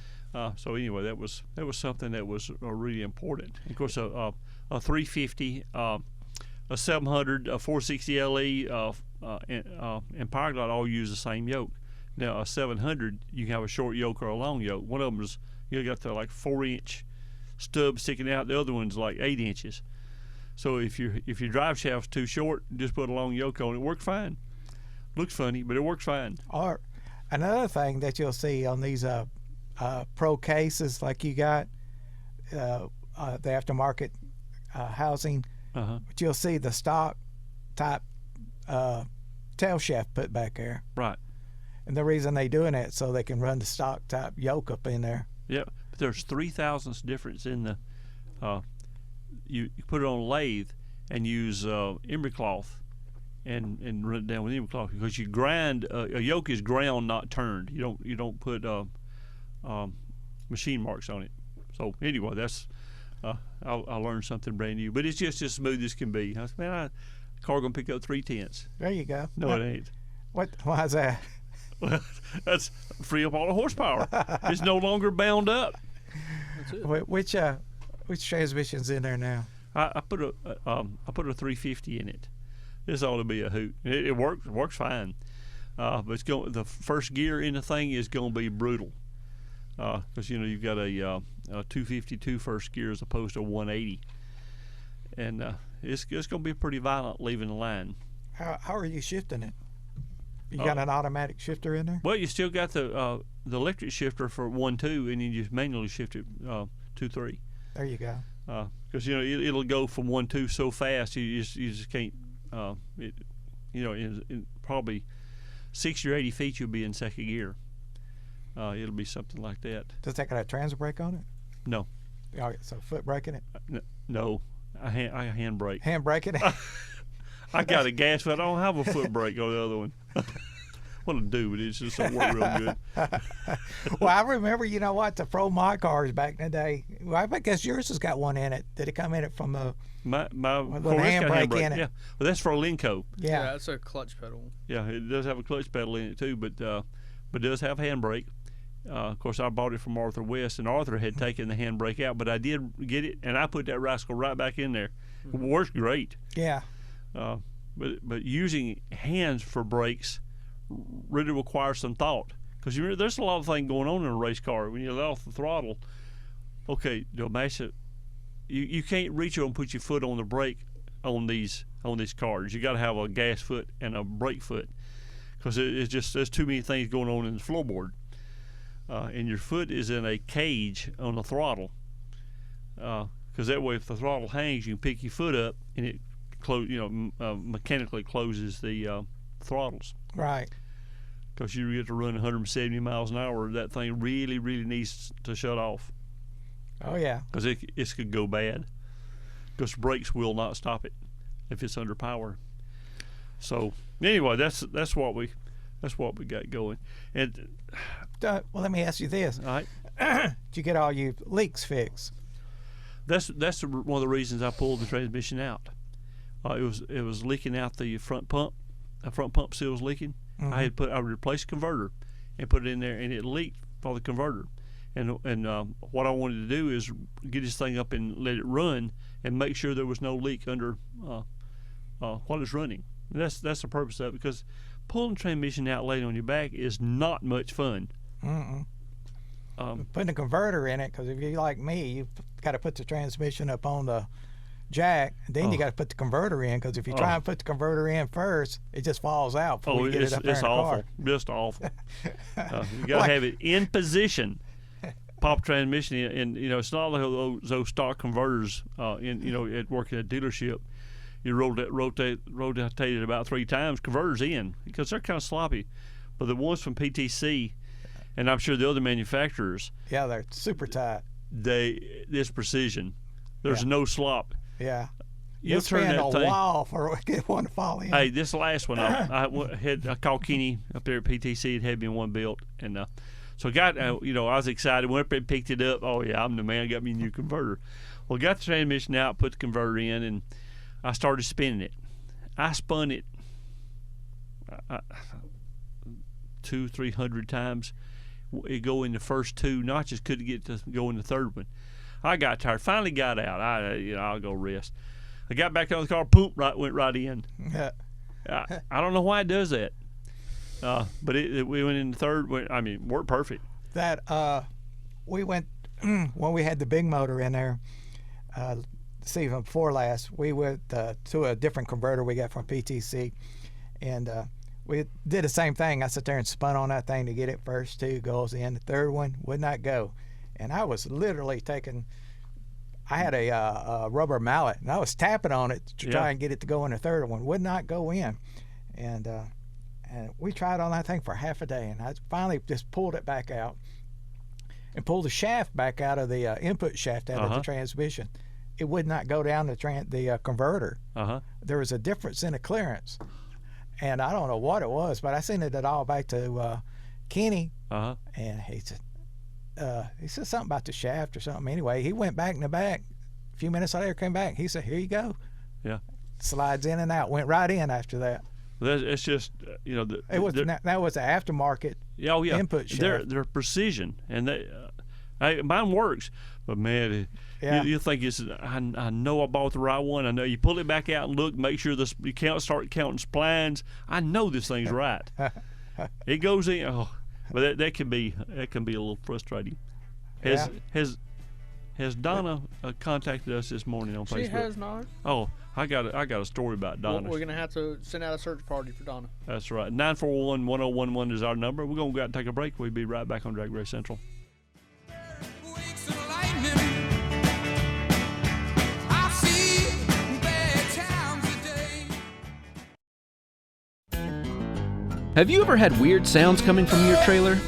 So anyway, that was something that was really important. Of course, a 350, a 700, a 460 LE, and Power Glide all use the same yoke. Now a 700, you can have a short yoke or a long yoke. One of them is got the like 4-inch stub sticking out. The other one's like 8 inches. So if your drive shaft's too short, just put a long yoke on it. Works fine. Looks funny, but it works fine. Or another thing that you'll see on these pro cases like you got, the aftermarket housing, but you'll see the stock type tail shaft put back there. Right. And the reason they doing that so they can run the stock type yoke up in there. Yeah, but there's 0.003 difference in the. You put it on a lathe and use emery cloth, and run it down with emery cloth because you grind. A yoke is ground, not turned. You don't put machine marks on it. So anyway, that's I learned something brand new. But it's just as smooth as can be. I said, man, car gonna pick up 0.3. There you go. No, it ain't. Why is that? Well, that's free up all the horsepower. It's no longer bound up. That's it. Which transmission's in there now? I put a 350 in it. This ought to be a hoot. It works fine. But the first gear in the thing is going to be brutal. Because you've got a 252 first gear as opposed to 180, and it's going to be pretty violent leaving the line. How are you shifting it? You got an automatic shifter in there? Well, you still got the electric shifter for 1-2, and you just manually shift it 2-3. There you go. Because it'll go from 1-2 so fast you just can't. In probably 60 or 80 feet you'll be in second gear. It'll be something like that. Does that got a transit brake on it? No. All right, so foot braking it? No, I hand brake. Hand braking it? I got a gas foot. I don't have a foot brake on the other one. What I do, but it just don't work real good. Well, I remember, the Pro Mod cars back in the day. Well, I guess yours has got one in it. Did it come in it from a my with a handbrake in it? Yeah, well, that's for a Linco. Yeah, that's a clutch pedal. Yeah, it does have a clutch pedal in it too, but it does have handbrake. Of course, I bought it from Arthur West, and Arthur had taken the handbrake out, but I did get it, and I put that rascal right back in there. It works great. Yeah. But using hands for brakes really requires some thought, because there's a lot of things going on in a race car. When you let off the throttle, okay, you can't reach over and put your foot on the brake on these cars. You got to have a gas foot and a brake foot, because there's too many things going on in the floorboard. And your foot is in a cage on the throttle, because that way if the throttle hangs, you can pick your foot up and it mechanically closes the throttles. Right. Because you get to run 170 miles an hour, that thing really, really needs to shut off. Oh yeah. Because it could go bad. Because brakes will not stop it if it's under power. So anyway, that's what we got going. And well, let me ask you this. All right. Did you get all your leaks fixed? That's one of the reasons I pulled the transmission out. It was leaking out the front pump. The front pump seal was leaking. Mm-hmm. I replaced the converter and put it in there, and it leaked for the converter. And what I wanted to do is get this thing up and let it run and make sure there was no leak under while it's running. And that's the purpose of it, because pulling transmission out laying on your back is not much fun. Mm-mm. Putting a converter in it, because if you're like me, you've got to put the transmission up on the jack, and then you got to put the converter in, because if you try and put the converter in first, it just falls out before you get it up there in the awful. car. Just awful. You got to have it in position. Pop transmission, and it's not like those stock converters. At working at a dealership, you rotated about 3 times. Converters in, because they're kind of sloppy. But the ones from PTC, and I'm sure the other manufacturers, yeah, they're super tight. This precision. There's no slop. Yeah. You'll spend a while for get one to fall in. Hey, this last one, I called Kenny up there at PTC and had me one built, and so I was excited. Went up there and picked it up. Oh yeah, I'm the man. Got me a new converter. Well, got the transmission out, put the converter in, and I started spinning it. I spun it 200-300 times. It go in the first 2 notches. Couldn't get to go in the third one. I got tired. Finally got out. I'll go rest. I got back on the car. Poop! Went right in. Yeah. I don't know why it does that. But we went in the third. Worked perfect. That we went when we had the big motor in there. Even before last, we went to a different converter we got from PTC, and we did the same thing. I sat there and spun on that thing to get it first 2 goes in. The third one would not go, and I was literally I had a rubber mallet, and I was tapping on it to try and get it to go in the third one. Would not go in, and we tried on that thing for half a day, and I finally just pulled it back out and pulled the shaft back out of the input shaft out of the transmission. It would not go down the converter. There was a difference in the clearance, and I don't know what it was, but I sent it all back to Kenny, and he said something about the shaft or something. Anyway, he went back in the back. A few minutes later, came back. He said, "Here you go." Yeah. Slides in and out. Went right in after that. It's just that was the aftermarket. Oh yeah. Input shaft. They're precision, and mine works. But man, you think I know I bought the right one. I know you pull it back out and look, make sure you start counting splines. I know this thing's right. It goes in. Oh, but that can be a little frustrating. Has Donna contacted us this morning on Facebook? She has not. Oh, I got a story about Donna. We're gonna have to send out a search party for Donna. That's right. 941-1011 is our number. We're gonna go out and take a break. We'll be right back on Drag Race Central. Have you ever had weird sounds coming from your trailer?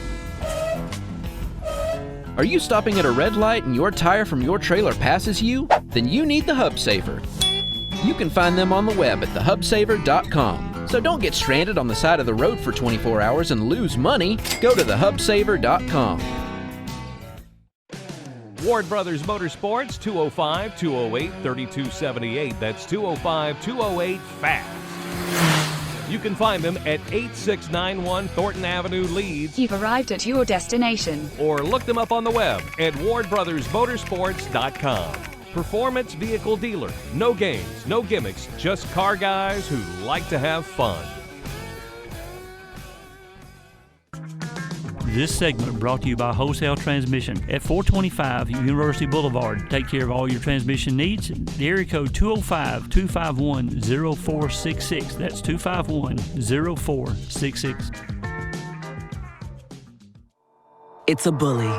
Are you stopping at a red light and your tire from your trailer passes you? Then you need the Hub Saver. You can find them on the web at thehubsaver.com. So don't get stranded on the side of the road for 24 hours and lose money. Go to thehubsaver.com. Ward Brothers Motorsports, 205-208-3278. That's 205-208-FAST. You can find them at 8691 Thornton Avenue, Leeds. You've arrived at your destination. Or look them up on the web at wardbrothersmotorsports.com. Performance vehicle dealer. No games, no gimmicks, just car guys who like to have fun. This segment brought to you by Wholesale Transmission at 425 University Boulevard. Take care of all your transmission needs. The area code 205-251-0466. That's 251-0466. It's a bully,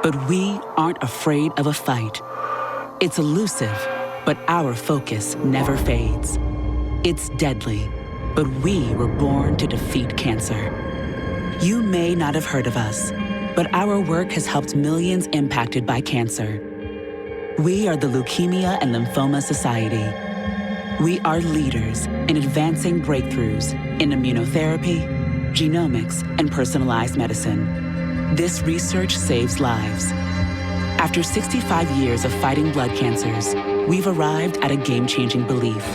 but we aren't afraid of a fight. It's elusive, but our focus never fades. It's deadly, but we were born to defeat cancer. You may not have heard of us, but our work has helped millions impacted by cancer. We are the Leukemia and Lymphoma Society. We are leaders in advancing breakthroughs in immunotherapy, genomics, and personalized medicine. This research saves lives. After 65 years of fighting blood cancers, we've arrived at a game-changing belief.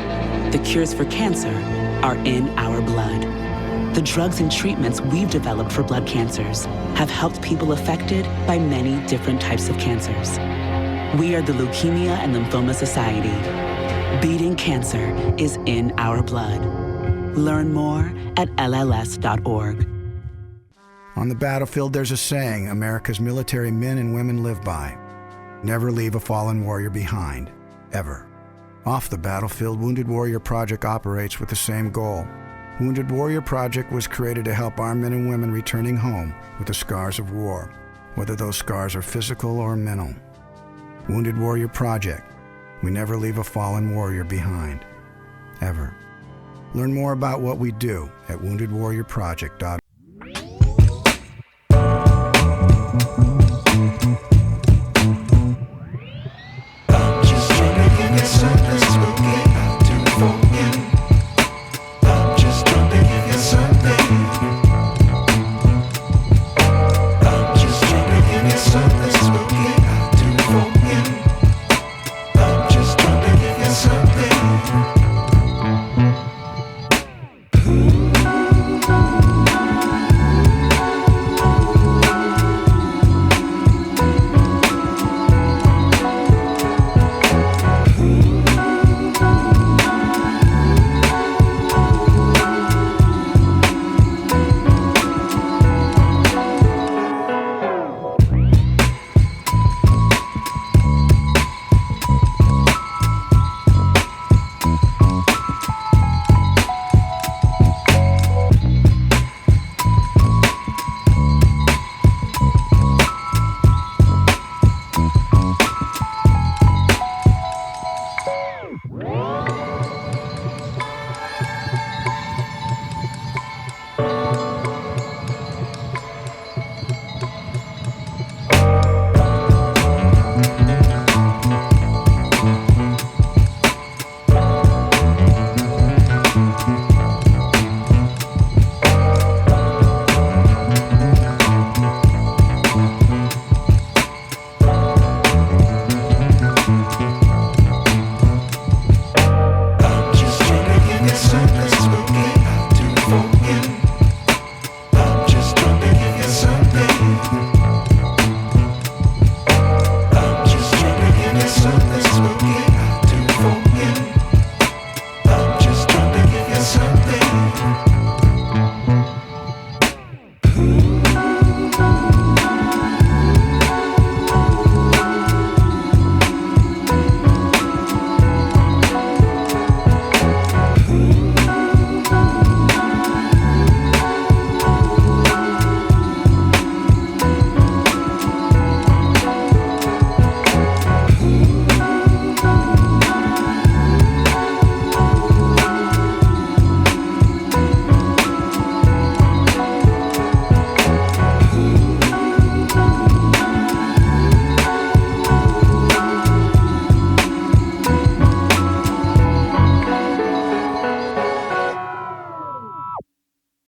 The cures for cancer are in our blood. The drugs and treatments we've developed for blood cancers have helped people affected by many different types of cancers. We are the Leukemia and Lymphoma Society. Beating cancer is in our blood. Learn more at LLS.org. On the battlefield, there's a saying America's military men and women live by. Never leave a fallen warrior behind, ever. Off the battlefield, Wounded Warrior Project operates with the same goal. Wounded Warrior Project was created to help our men and women returning home with the scars of war, whether those scars are physical or mental. Wounded Warrior Project. We never leave a fallen warrior behind, ever. Learn more about what we do at woundedwarriorproject.org.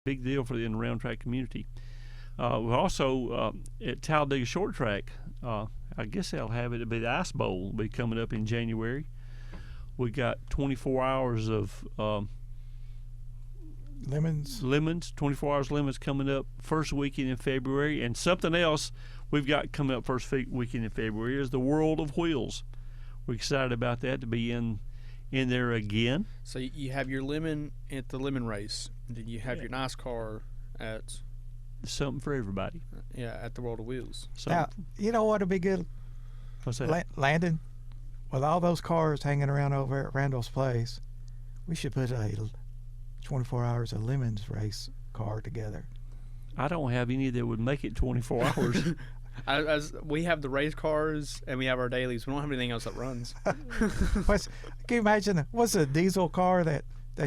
Big deal for the in-round track community. We're also at Talladega Short Track. I guess they'll have it. It'll be the Ice Bowl. Will be coming up in January. We got 24 hours of lemons. 24 hours lemons coming up first weekend in February, and something else we've got coming up first weekend in February is the World of Wheels. We're excited about that, to be in there again. So you have your lemon at the lemon race, and then you have your nice car at something for everybody. At the World of Wheels. Now, you know what would be good? What's that? Landon, with all those cars hanging around over at Randall's place, we should put a 24 hours of lemons race car together. I don't have any that would make it 24 hours. As we have the race cars and we have our dailies, we don't have anything else that runs. Can you imagine? What's a diesel car that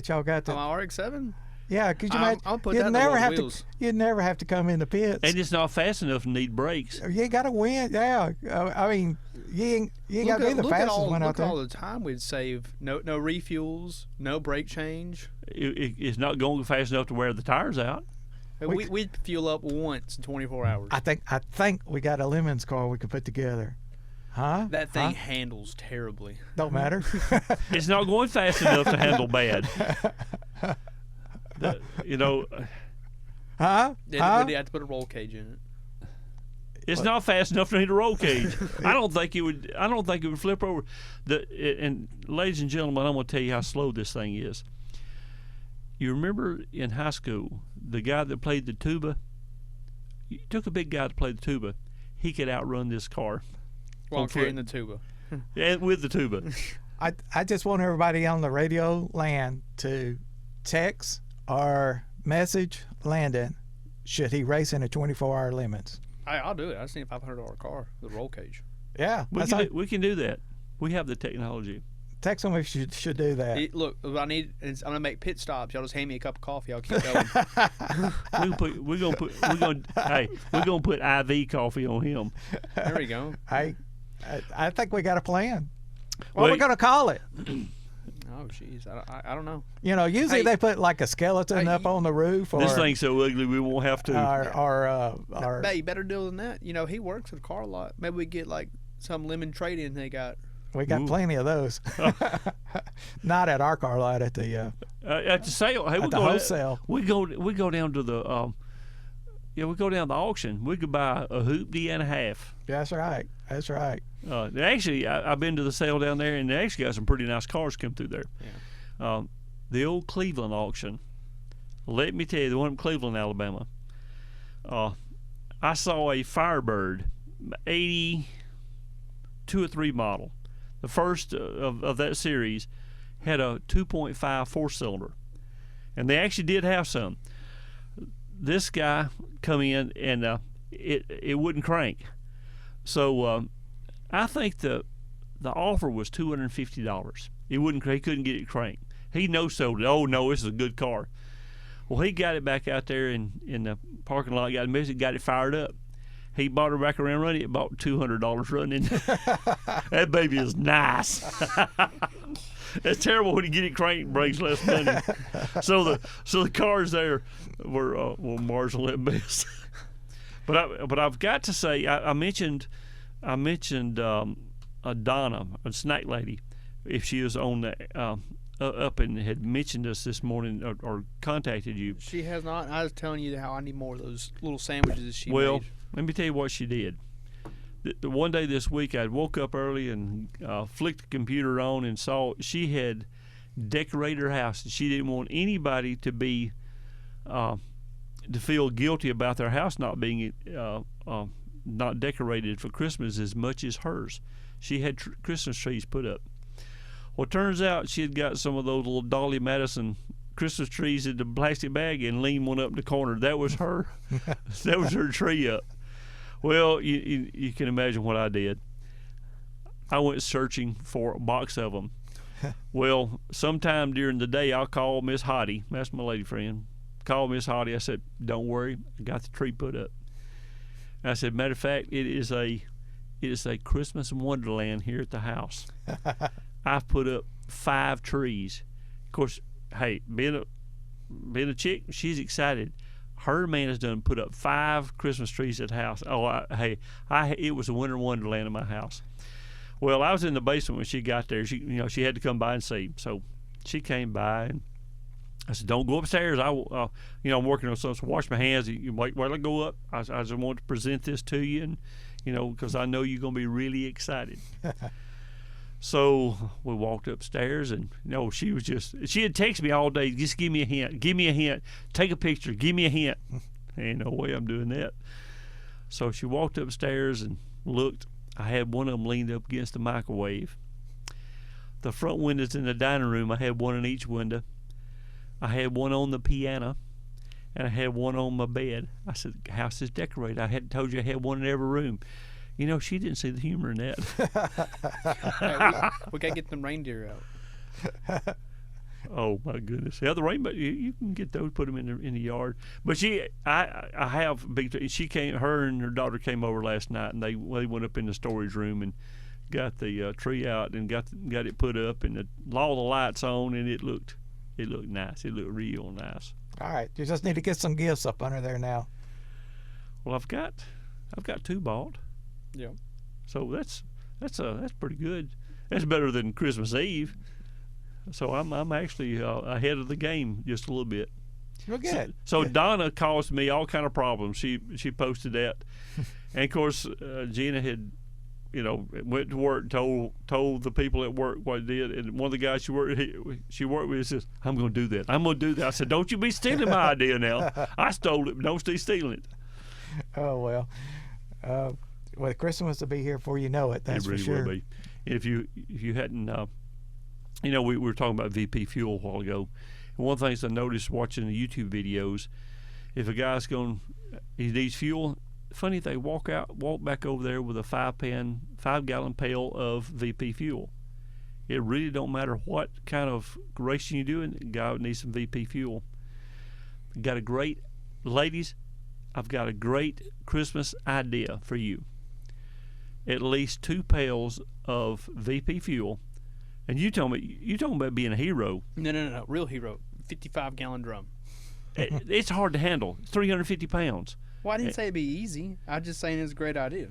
y'all got? My RX-7. Yeah, could you imagine? I'll put that in the wheels. You'd never have to come in the pits. And it's not fast enough to need brakes. You got to win. Yeah, I mean, you ain't got to be the fastest one out there. Look at all the time we'd save. No refuels, no brake change. It's not going fast enough to wear the tires out. We'd fuel up once in 24 hours. I think we got a Lemons car we could put together. Huh? That thing handles terribly. Don't matter. It's not going fast enough to handle bad. You know. Huh? We'd have to put a roll cage in it. It's not fast enough to need a roll cage. I don't think it would flip over. And ladies and gentlemen, I'm going to tell you how slow this thing is. You remember in high school, the guy that played the tuba? You took a big guy to play the tuba. He could outrun this car. While carrying the tuba. And with the tuba. I just want everybody on the radio land to text or message Landon should he race in a 24-hour limits. I'll do it. I've seen a $500 car with a roll cage. Yeah. We can do that. We have the technology. Text them if you should do that. Look, I'm gonna make pit stops. Y'all just hand me a cup of coffee. I'll keep going. We're gonna put IV coffee on him. There we go. I think we got a plan. What are we gonna call it? Oh, jeez, I don't know. You know, usually they put like a skeleton up on the roof. Or, this thing's so ugly we won't have to. Hey, better deal than that. You know, he works at the car lot. Maybe we get like some lemon trade-in they got. We got plenty of those. Not at our car lot, at the sale. Hey, at the wholesale. We go down to the we go down to the auction. We could buy a hoopty and a half. That's right. That's right. Actually, I've been to the sale down there, and they actually got some pretty nice cars come through there. Yeah. The old Cleveland auction. Let me tell you, the one in Cleveland, Alabama. I saw a Firebird, 82 or 3 model. The first of that series had a 2.5 four-cylinder, and they actually did have some. This guy come in and it wouldn't crank, so I think the offer was $250. It wouldn't. He couldn't get it cranked. He no-sold it. Oh no, this is a good car. Well, he got it back out there in the parking lot. Got it fired up. He bought her back around running. It bought $200 running. That baby is nice. It's terrible when you get it cranked, breaks less money. So the cars there were marginal at best. But I've got to say I mentioned Donna, a snack lady, if she was on the up and had mentioned us this morning or contacted you. She has not. I was telling you how I need more of those little sandwiches that she made. Let me tell you what she did. The one day this week, I woke up early and flicked the computer on and saw she had decorated her house. She didn't want anybody to be to feel guilty about their house not being not decorated for Christmas as much as hers. She had Christmas trees put up. Well, it turns out she had got some of those little Dolly Madison Christmas trees in the plastic bag and leaned one up in the corner. That was her. That was her tree up. Well, you can imagine what I did. I went searching for a box of them. Well, sometime during the day, I'll call Miss Hottie. That's my lady friend. Call Miss Hottie. I said, "Don't worry, I got the tree put up." I said, "Matter of fact, it is a Christmas wonderland here at the house." I've put up 5 trees. Of course, hey, being a chick, she's excited. Her man has done put up 5 Christmas trees at the house. Oh, it was a winter wonderland in my house. Well, I was in the basement when she got there. She had to come by and see. So she came by and I said, "Don't go upstairs. I'm working on something. So wash my hands. Wait while I go up. I just want to present this to you, and because I know you're gonna be really excited." So we walked upstairs, and she had texted me all day, "Just give me a hint, take a picture, give me a hint." Ain't no way I'm doing that. So she walked upstairs and looked. I had one of them leaned up against the microwave. The front windows in the dining room, I had one in each window. I had one on the piano, and I had one on my bed. I said, house is decorated. I had told you I had one in every room. You know, she didn't see the humor in that. we got to get them reindeer out. Oh my goodness! Yeah, the rainbow. You can get those, put them in the yard. But I have big. She came. Her and her daughter came over last night, and they went up in the storage room and got the tree out and got it put up, and all the lights on, and it looked nice. It looked real nice. All right, you just need to get some gifts up under there now. Well, I've got 2 bought. Yeah. So that's pretty good. That's better than Christmas Eve. So I'm actually ahead of the game just a little bit. Well, good. So Donna caused me all kind of problems. She posted that, and of course Gina had, went to work and told the people at work what it did. And one of the guys she worked with says, "I'm going to do that. I'm going to do that." I said, "Don't you be stealing my idea now. I stole it, but don't stay stealing it." Oh well. Well, Christmas will be here before you know it. That's it really for sure. Will be. If you hadn't. We were talking about VP fuel a while ago. And one of the things I noticed watching the YouTube videos, if a guy's he needs fuel, funny, they walk back over there with a 5-gallon pail of VP fuel. It really don't matter what kind of racing you're doing, the guy needs some VP fuel. Ladies, I've got a great Christmas idea for you. At least 2 pails of VP fuel. And you talking about being a hero. No. Real hero. 55-gallon drum. It's hard to handle. 350 pounds. Well, I didn't say it'd be easy. I'm just saying it's a great idea.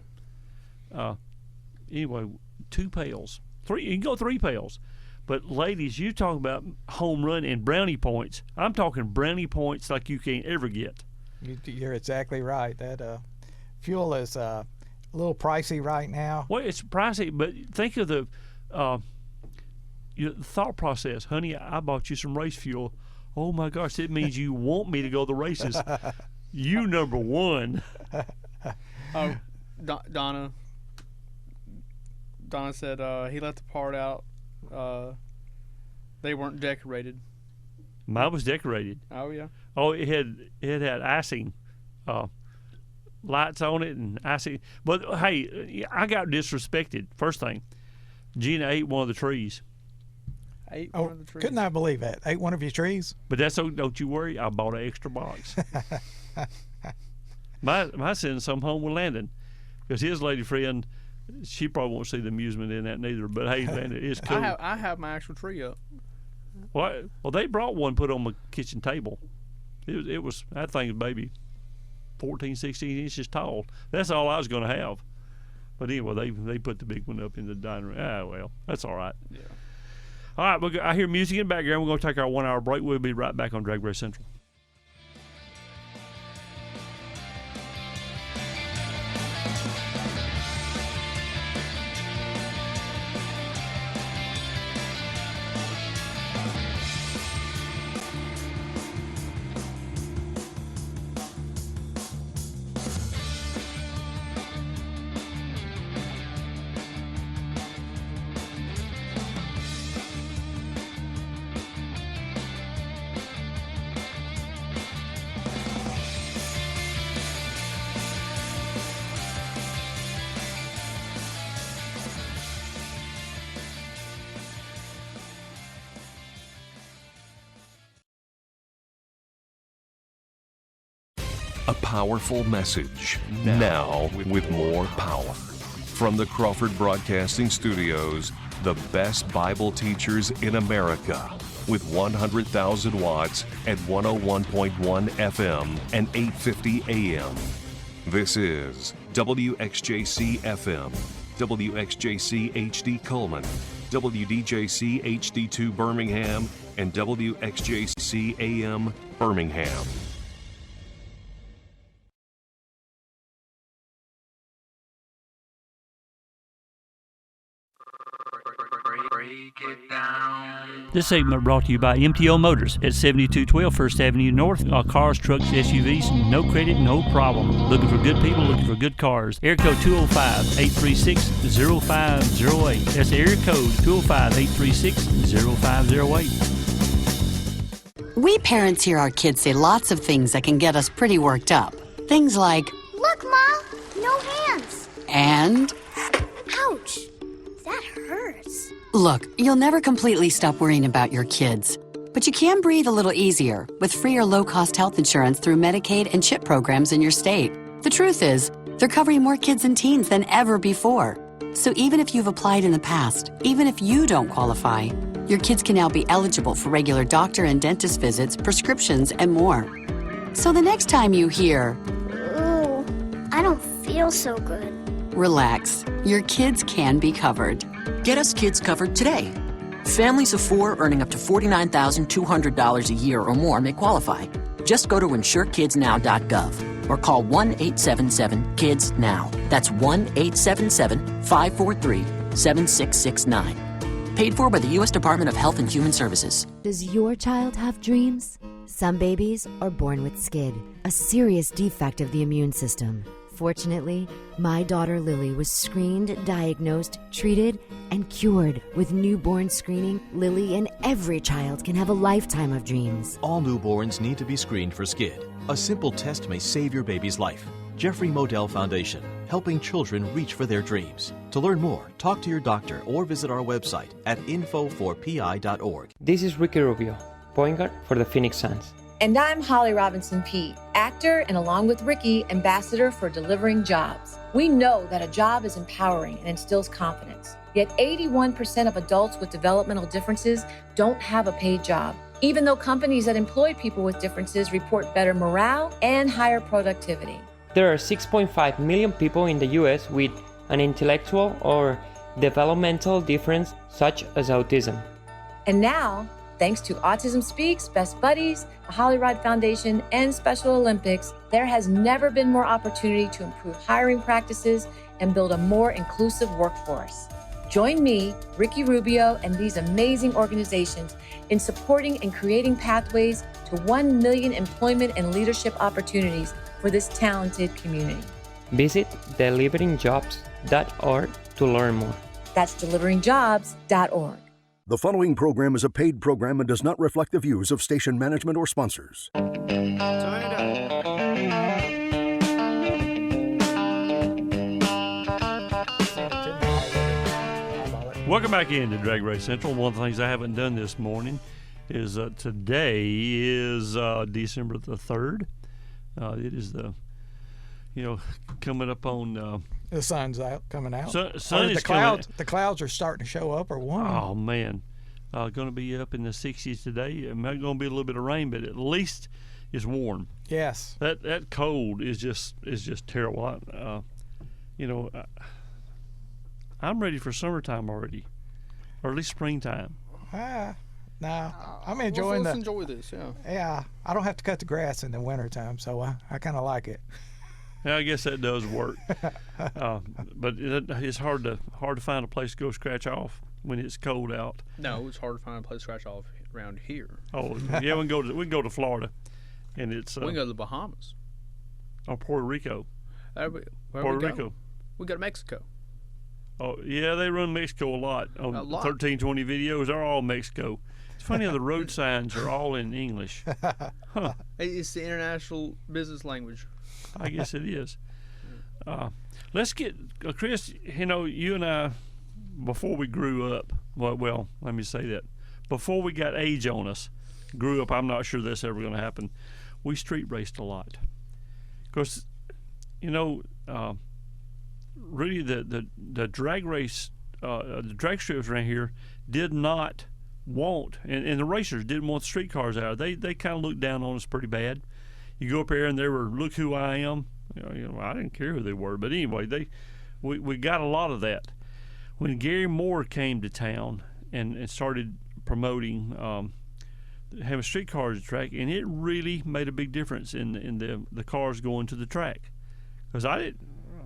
Anyway, 2 pails. You can go 3 pails. But ladies, you talk about home run and brownie points. I'm talking brownie points like you can't ever get. You're exactly right. That fuel is a little pricey right now. Well, it's pricey, but think of the thought process. Honey, I bought you some race fuel. Oh my gosh, it means you want me to go to the races. You number one. Donna said he let the part out. They weren't decorated. Mine was decorated. Oh yeah. Oh, it had icing, lights on it and icing. But hey, I got disrespected. First thing, Gina ate one of the trees. One of the trees. Couldn't I believe that? Ate one of your trees? But don't you worry. I bought an extra box. My sending some home with Landon, because his lady friend, she probably won't see the amusement in that neither. But hey, Landon, it's cool. I have my actual tree up. Well, they brought one put on my kitchen table. It was that thing was maybe 14, 16 inches tall. That's all I was going to have. But anyway, they put the big one up in the dining room. Ah, well, that's all right. Yeah. All right, I hear music in the background. We're going to take our 1-hour break. We'll be right back on DragRace Central. A powerful message, now with more power. From the Crawford Broadcasting Studios, the best Bible teachers in America, with 100,000 watts at 101.1 FM and 850 AM. This is WXJC FM, WXJC HD Coleman, WDJC HD2 Birmingham, and WXJC AM Birmingham. This segment brought to you by MTO Motors at 7212 First Avenue North. Cars, trucks, SUVs, no credit, no problem. Looking for good people, looking for good cars. Area code 205-836-0508. That's area code 205-836-0508. We parents hear our kids say lots of things that can get us pretty worked up. Things like, "Look, Ma, no hands." And, "Ouch, that hurts." look, you'll never completely stop worrying about your kids. But you can breathe a little easier with free or low-cost health insurance through Medicaid and CHIP programs in your state. The truth is, they're covering more kids and teens than ever before. So even if you've applied in the past, even if you don't qualify, your kids can now be eligible for regular doctor and dentist visits, prescriptions, and more. So the next time you hear, "Ooh, I don't feel so good," relax. Your kids can be covered. Get us kids covered today. Families of 4 earning up to $49,200 a year or more may qualify. Just go to insurekidsnow.gov or call 1-877-KIDS-NOW. That's 1-877-543-7669. Paid for by the U.S. Department of Health and Human Services. Does your child have dreams? Some babies are born with SCID, a serious defect of the immune system. Fortunately, my daughter Lily was screened, diagnosed, treated, and cured. With newborn screening, Lily and every child can have a lifetime of dreams. All newborns need to be screened for SCID. A simple test may save your baby's life. Jeffrey Modell Foundation, helping children reach for their dreams. To learn more, talk to your doctor or visit our website at info4pi.org. This is Ricky Rubio, point guard for the Phoenix Suns. And I'm Holly Robinson Peete, actor and along with Ricky, ambassador for delivering jobs. We know that a job is empowering and instills confidence. Yet 81% of adults with developmental differences don't have a paid job, even though companies that employ people with differences report better morale and higher productivity. There are 6.5 million people in the US with an intellectual or developmental difference such as autism. And now, thanks to Autism Speaks, Best Buddies, the Holly Rod Foundation, and Special Olympics, there has never been more opportunity to improve hiring practices and build a more inclusive workforce. Join me, Ricky Rubio, and these amazing organizations in supporting and creating pathways to 1 million employment and leadership opportunities for this talented community. Visit deliveringjobs.org to learn more. That's deliveringjobs.org. The following program is a paid program and does not reflect the views of station management or sponsors. Welcome back into DragRace Central. One of the things I haven't done this morning is today is December the 3rd. It is coming up on... the sun's out, coming out. Sun is the clouds are starting to show up, or what? Oh, man. Going to be up in the 60s today. It might going to be a little bit of rain, but at least it's warm. Yes. That cold is just terrible. I'm ready for summertime already, or at least springtime. No, I'm enjoying let's enjoy this, yeah. Yeah, I don't have to cut the grass in the wintertime, so I kind of like it. Yeah, I guess that does work. But it's hard to find a place to go scratch off when it's cold out. No, it's hard to find a place to scratch off around here. Oh, yeah, we can go to Florida, and it's we can go to the Bahamas. Or Puerto Rico. Puerto Rico. We go to Mexico. Oh, yeah, they run Mexico a lot. On 1320 videos, they're all Mexico. It's funny how the road signs are all in English. Huh. It's the international business language. I guess it is. Let's get, Chris, you and I, before we grew up, well, let me say that. Before we got age on us, grew up, I'm not sure that's ever going to happen, we street raced a lot. Because, really the drag race, the drag strips around here did not want, and the racers didn't want the street cars out. They kind of looked down on us pretty bad. You go up there and they were, look who I am. I didn't care who they were, but anyway, we got a lot of that. When Gary Moore came to town and started promoting having street cars at the track, and it really made a big difference in the cars going to the track. Because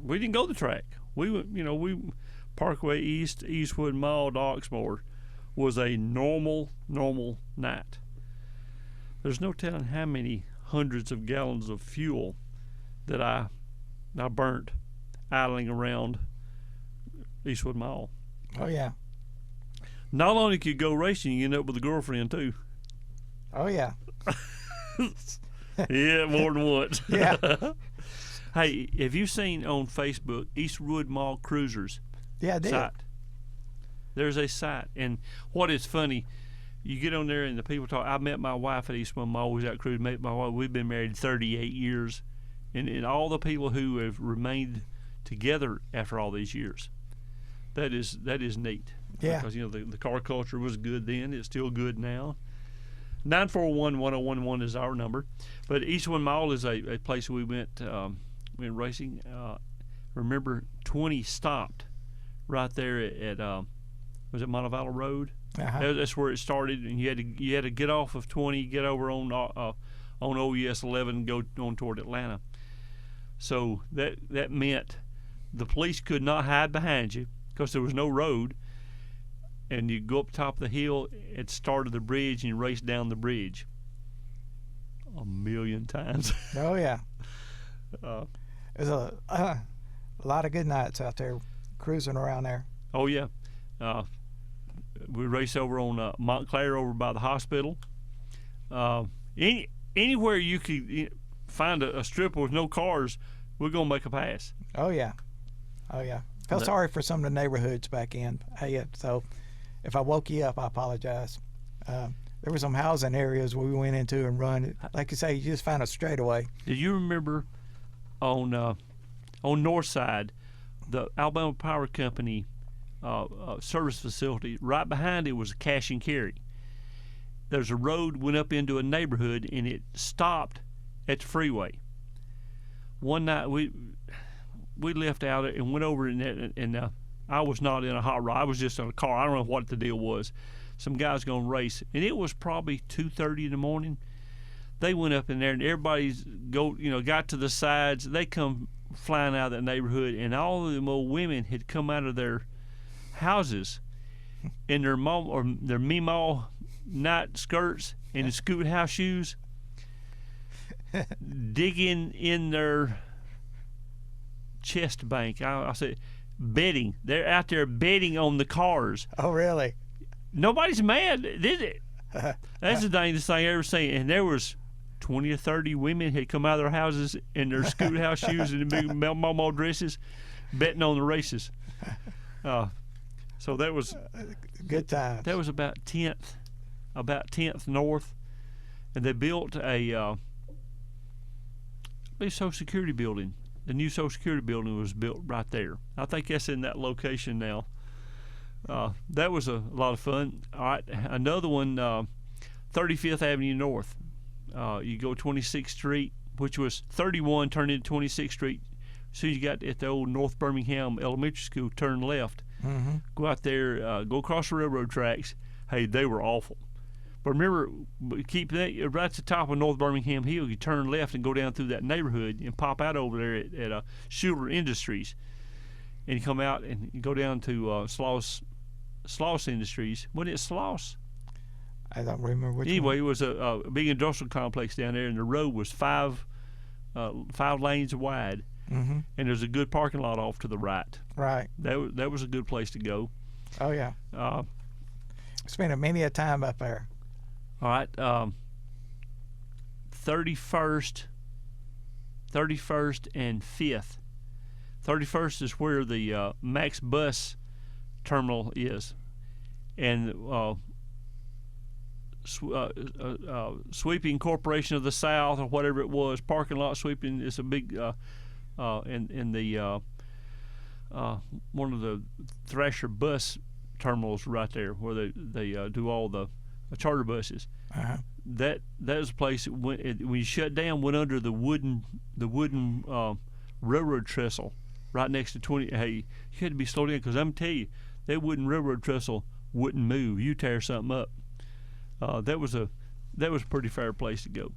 we didn't go to the track. We Parkway East, Eastwood Mall to Oxmoor was a normal night. There's no telling how many hundreds of gallons of fuel that I burnt idling around Eastwood Mall. Oh, yeah. Not only could you go racing, you end up with a girlfriend, too. Oh, yeah. Yeah, more than once. Yeah. Hey, have you seen on Facebook Eastwood Mall Cruisers? Yeah, I did. Site? There's a site, and what is funny, you get on there and the people talk. I met my wife at Eastwood Mall. We was out cruising. Met my wife. We've been married 38 years, and all the people who have remained together after all these years. That is neat. Yeah. Because the car culture was good then. It's still good now. 941-1011 is our number, but Eastwood Mall is a place we went racing. Remember, 20 stopped right there at was it Montevallo Road? Uh-huh. That's where it started, and you had to get off of 20, get over on OES 11, and go on toward Atlanta. So that meant the police could not hide behind you because there was no road. And you go up top of the hill at the start of the bridge and you race down the bridge 1,000,000 times. Oh, yeah. There's a lot of good nights out there cruising around there. Oh, yeah. We race over on Montclair over by the hospital. Anywhere you could find a strip with no cars, we're going to make a pass. Oh, yeah. Oh, yeah. Felt sorry for some of the neighborhoods back in. So if I woke you up, I apologize. There were some housing areas where we went into and run. Like you say, you just found a straightaway. Do you remember on North Side, the Alabama Power Company service facility? Right behind it was a cash and carry. There's a road went up into a neighborhood and it stopped at the freeway. One night we left out and went over and I was not in a hot rod. I was just in a car. I don't know what the deal was. Some guys going to race, and it was probably 2:30 in the morning. They went up in there, and everybody's got to the sides. They come flying out of that neighborhood, and all of them old women had come out of their houses in their Meemaw night skirts and the scoot house shoes, digging in their chest bank. I said, betting. They're out there betting on the cars. Oh, really? Nobody's mad, did it? That's the dangest thing I ever seen. And there was 20 or 30 women had come out of their houses in their scoot house shoes and the big Momo dresses, betting on the races. So that was good times. That was about 10th North, and they built a Social Security building. The new Social Security building was built right there. I think that's in that location now. That was a lot of fun. All right, another one, 35th Avenue North. You go 26th Street, which was 31, turned into 26th Street. As soon as you got at the old North Birmingham Elementary School, turn left. Mm-hmm. Go out there, go across the railroad tracks. Hey, they were awful. But remember, keep that right at the top of North Birmingham Hill. You turn left and go down through that neighborhood and pop out over there at Schuler Industries. And you come out and you go down to Sloss Industries. Wasn't it Sloss? I don't remember which Anyway, one. It was a big industrial complex down there, and the road was five lanes wide. Mm-hmm. And there's a good parking lot off to the right. Right. That was a good place to go. Oh, yeah. Spent many a time up there. All right. 31st and 5th. 31st is where the Max Bus terminal is. And Sweeping Corporation of the South, or whatever it was, parking lot sweeping is a big in the one of the Thrasher bus terminals right there where they do all the charter buses. Uh-huh. That is a place that when you shut down, went under the wooden railroad trestle right next to 20. Hey, you had to be slowed down because I'm telling you, that wooden railroad trestle wouldn't move. You tear something up. That was a pretty fair place to go.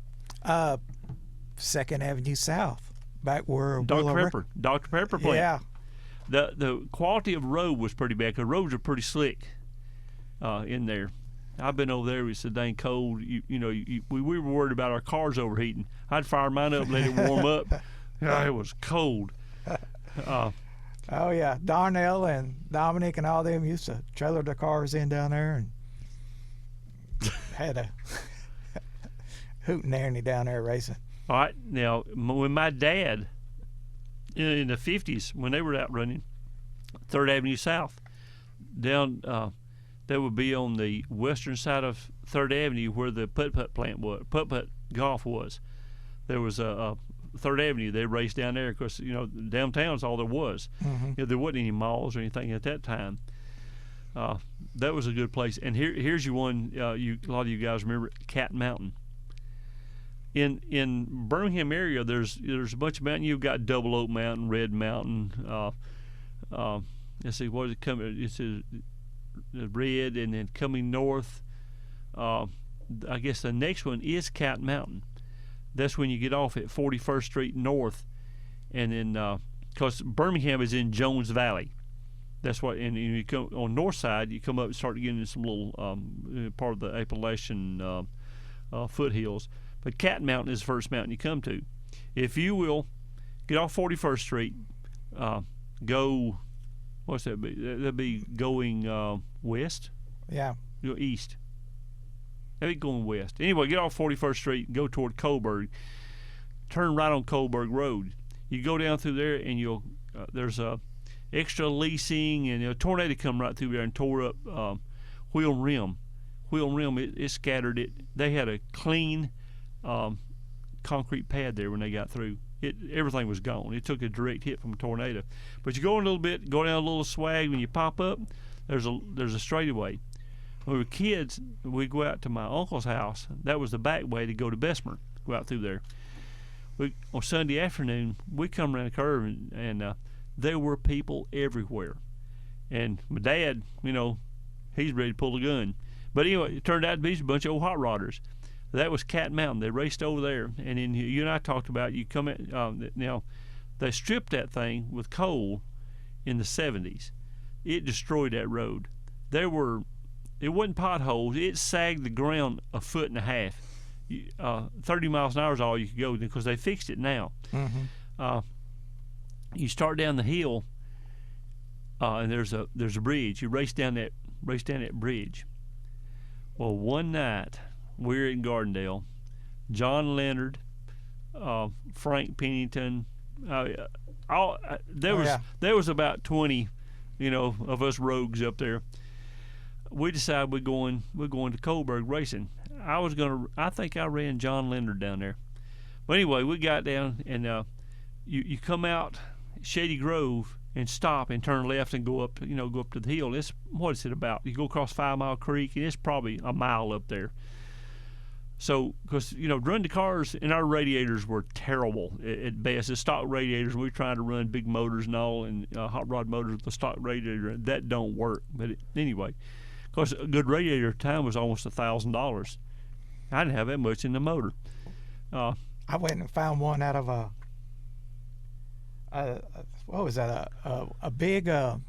2nd Avenue South, back where Dr. Pepper plant. Yeah. The quality of road was pretty bad because roads are pretty slick in there. I've been over there. It's so dang cold. We were worried about our cars overheating. I'd fire mine up, let it warm up. It was cold. Oh yeah, Darnell and Dominic and all them used to trailer their cars in down there and had hootenanny down there racing. All right, now when my dad in the 50s, when they were out running 3rd Avenue South, down that would be on the western side of 3rd Avenue where the putt-putt plant was, putt-putt golf was. There was a 3rd Avenue. They raced down there because, downtown's all there was. Mm-hmm. There wasn't any malls or anything at that time. That was a good place. And here's your one, a lot of you guys remember, Cat Mountain. In Birmingham area, there's a bunch of mountains. You've got Double Oak Mountain, Red Mountain. Let's see, what is it coming? It's a red, and then coming north. I guess the next one is Cat Mountain. That's when you get off at 41st Street North, and then because Birmingham is in Jones Valley. That's what, and you come on north side, you come up and start getting into some little part of the Appalachian foothills. But Cat Mountain is the first mountain you come to. If you will get off 41st Street, go, what's that be? That'd be going west? Yeah. Go east. That'd be going west. Anyway, get off 41st Street and go toward Coburg. Turn right on Coburg Road. You go down through there, and there's a extra leasing, and a tornado come right through there and tore up Wheel Rim. Wheel Rim, it scattered it. They had a clean concrete pad there when they got through. Everything was gone. It took a direct hit from a tornado. But you go a little bit, go down a little swag. When you pop up, there's a straightaway. When we were kids, we'd go out to my uncle's house. That was the back way to go to Bessemer. Go out through there. On Sunday afternoon, we come around the curve, and there were people everywhere. And my dad, he's ready to pull the gun. But anyway, it turned out to be a bunch of old hot rodders. That was Cat Mountain. They raced over there, and then you and I talked about, you come in, now they stripped that thing with coal in the 70s. It destroyed that road. It wasn't potholes. It sagged the ground 1.5 feet. 30 miles an hour is all you could go because they fixed it now. Mm-hmm. You start down the hill, and there's a bridge. You race down that bridge. Well, one night we were in Gardendale. John Leonard, Frank Pennington, there was about 20, of us rogues up there. We decided we're going to Coburg racing. I think I ran John Leonard down there. But anyway, we got down, and you come out Shady Grove and stop and turn left and go up to the hill. What is it about? You go across 5 Mile Creek, and it's probably a mile up there. So, because, run the cars, and our radiators were terrible at best. The stock radiators, we were trying to run big motors and all, and hot rod motors with the stock radiator, that don't work. But anyway, because a good radiator at the time was almost $1,000. I didn't have that much in the motor. I went and found one out of what was that? A big. Let's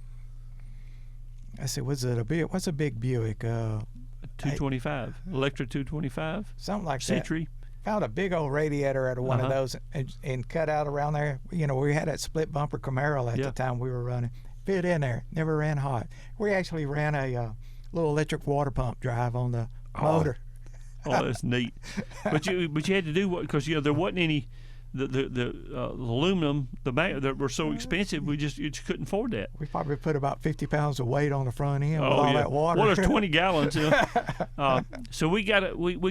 see, what's a big Buick? 225, electric 225, something like C-Tree. That. Found a big old radiator out of one of those and cut out around there. We had that split bumper Camaro at the time we were running. Fit in there, never ran hot. We actually ran a little electric water pump drive on the motor. Oh, that's neat. But you had to do what, because there wasn't any. The aluminum, that were so expensive, you just couldn't afford that. We probably put about 50 pounds of weight on the front end with all that water. Well, there's 20 gallons. So we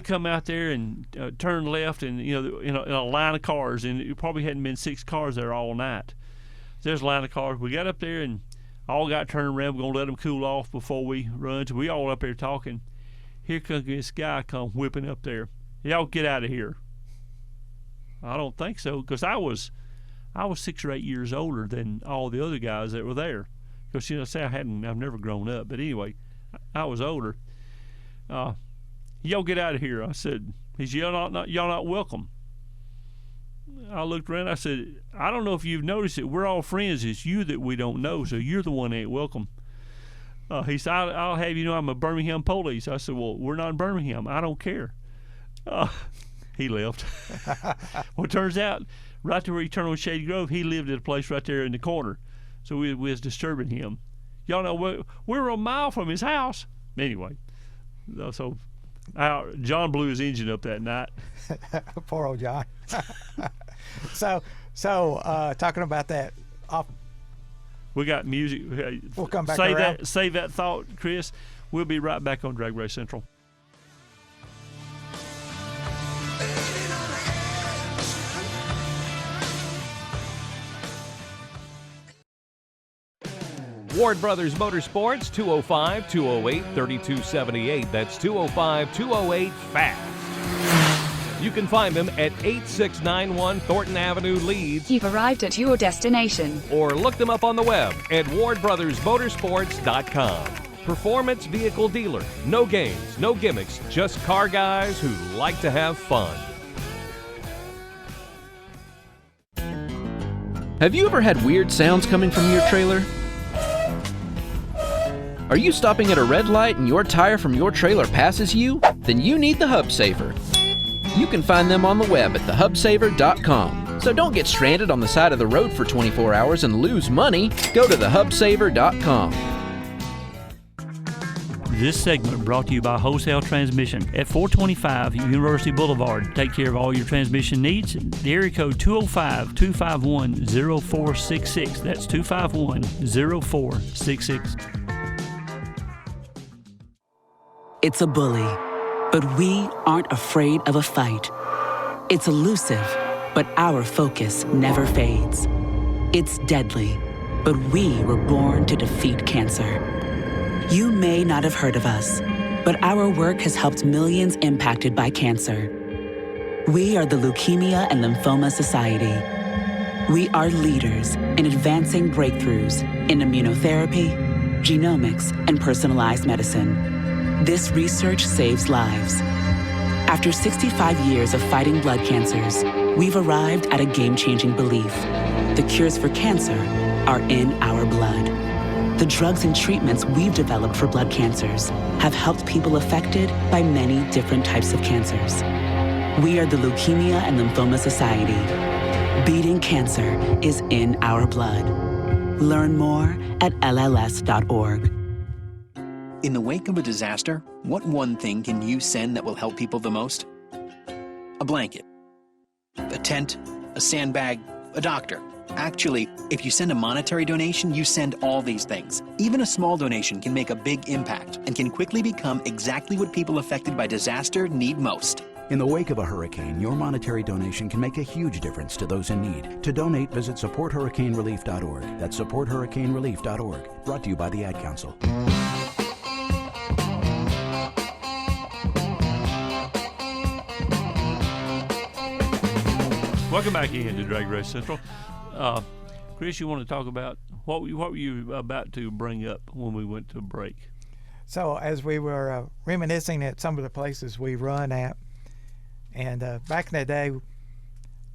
come out there and turn left, and in a line of cars, and it probably hadn't been 6 cars there all night. There's a line of cars. We got up there and all got turned around. We're gonna let them cool off before we run. So we all up there talking. Here comes this guy come whipping up there. Y'all get out of here. I don't think so, because I was 6 or 8 years older than all the other guys that were there. Because I've never grown up, but anyway, I was older. Y'all get out of here. I said, y'all not welcome. I looked around. I said, I don't know if you've noticed it. We're all friends. It's you that we don't know, so you're the one that ain't welcome. He said, I'll have you know I'm a Birmingham police. I said, well, we're not in Birmingham. I don't care. He left. Well, it turns out, right to where he turned on Shady Grove, he lived at a place right there in the corner. So we was disturbing him. Y'all know, we were a mile from his house. Anyway, so John blew his engine up that night. Poor old John. So talking about that off. We got music. We'll come back around. Save that thought, Chris. We'll be right back on Drag Race Central. Ward Brothers Motorsports, 205-208-3278. That's 205-208-FAST. You can find them at 8691 Thornton Avenue, Leeds. You've arrived at your destination. Or look them up on the web at wardbrothersmotorsports.com. Performance vehicle dealer. No games, no gimmicks, just car guys who like to have fun. Have you ever had weird sounds coming from your trailer? Are you stopping at a red light and your tire from your trailer passes you? Then you need the Hub Saver. You can find them on the web at thehubsaver.com. So don't get stranded on the side of the road for 24 hours and lose money. Go to thehubsaver.com. This segment brought to you by Wholesale Transmission at 425 University Boulevard. Take care of all your transmission needs. The area code 205-251-0466. That's 251-0466. It's a bully, but we aren't afraid of a fight. It's elusive, but our focus never fades. It's deadly, but we were born to defeat cancer. You may not have heard of us, but our work has helped millions impacted by cancer. We are the Leukemia and Lymphoma Society. We are leaders in advancing breakthroughs in immunotherapy, genomics, and personalized medicine. This research saves lives. After 65 years of fighting blood cancers, we've arrived at a game-changing belief. The cures for cancer are in our blood. The drugs and treatments we've developed for blood cancers have helped people affected by many different types of cancers. We are the Leukemia and Lymphoma Society. Beating cancer is in our blood. Learn more at LLS.org. In the wake of a disaster, what one thing can you send that will help people the most? A blanket, a tent, a sandbag, a doctor. Actually, if you send a monetary donation, you send all these things. Even a small donation can make a big impact and can quickly become exactly what people affected by disaster need most. In the wake of a hurricane, your monetary donation can make a huge difference to those in need. To donate, visit supporthurricanerelief.org. That's supporthurricanerelief.org. Brought to you by the Ad Council. Welcome back into Drag Race Central. Chris, you want to talk about what were you about to bring up when we went to break? So as we were reminiscing at some of the places we run at, and back in the day,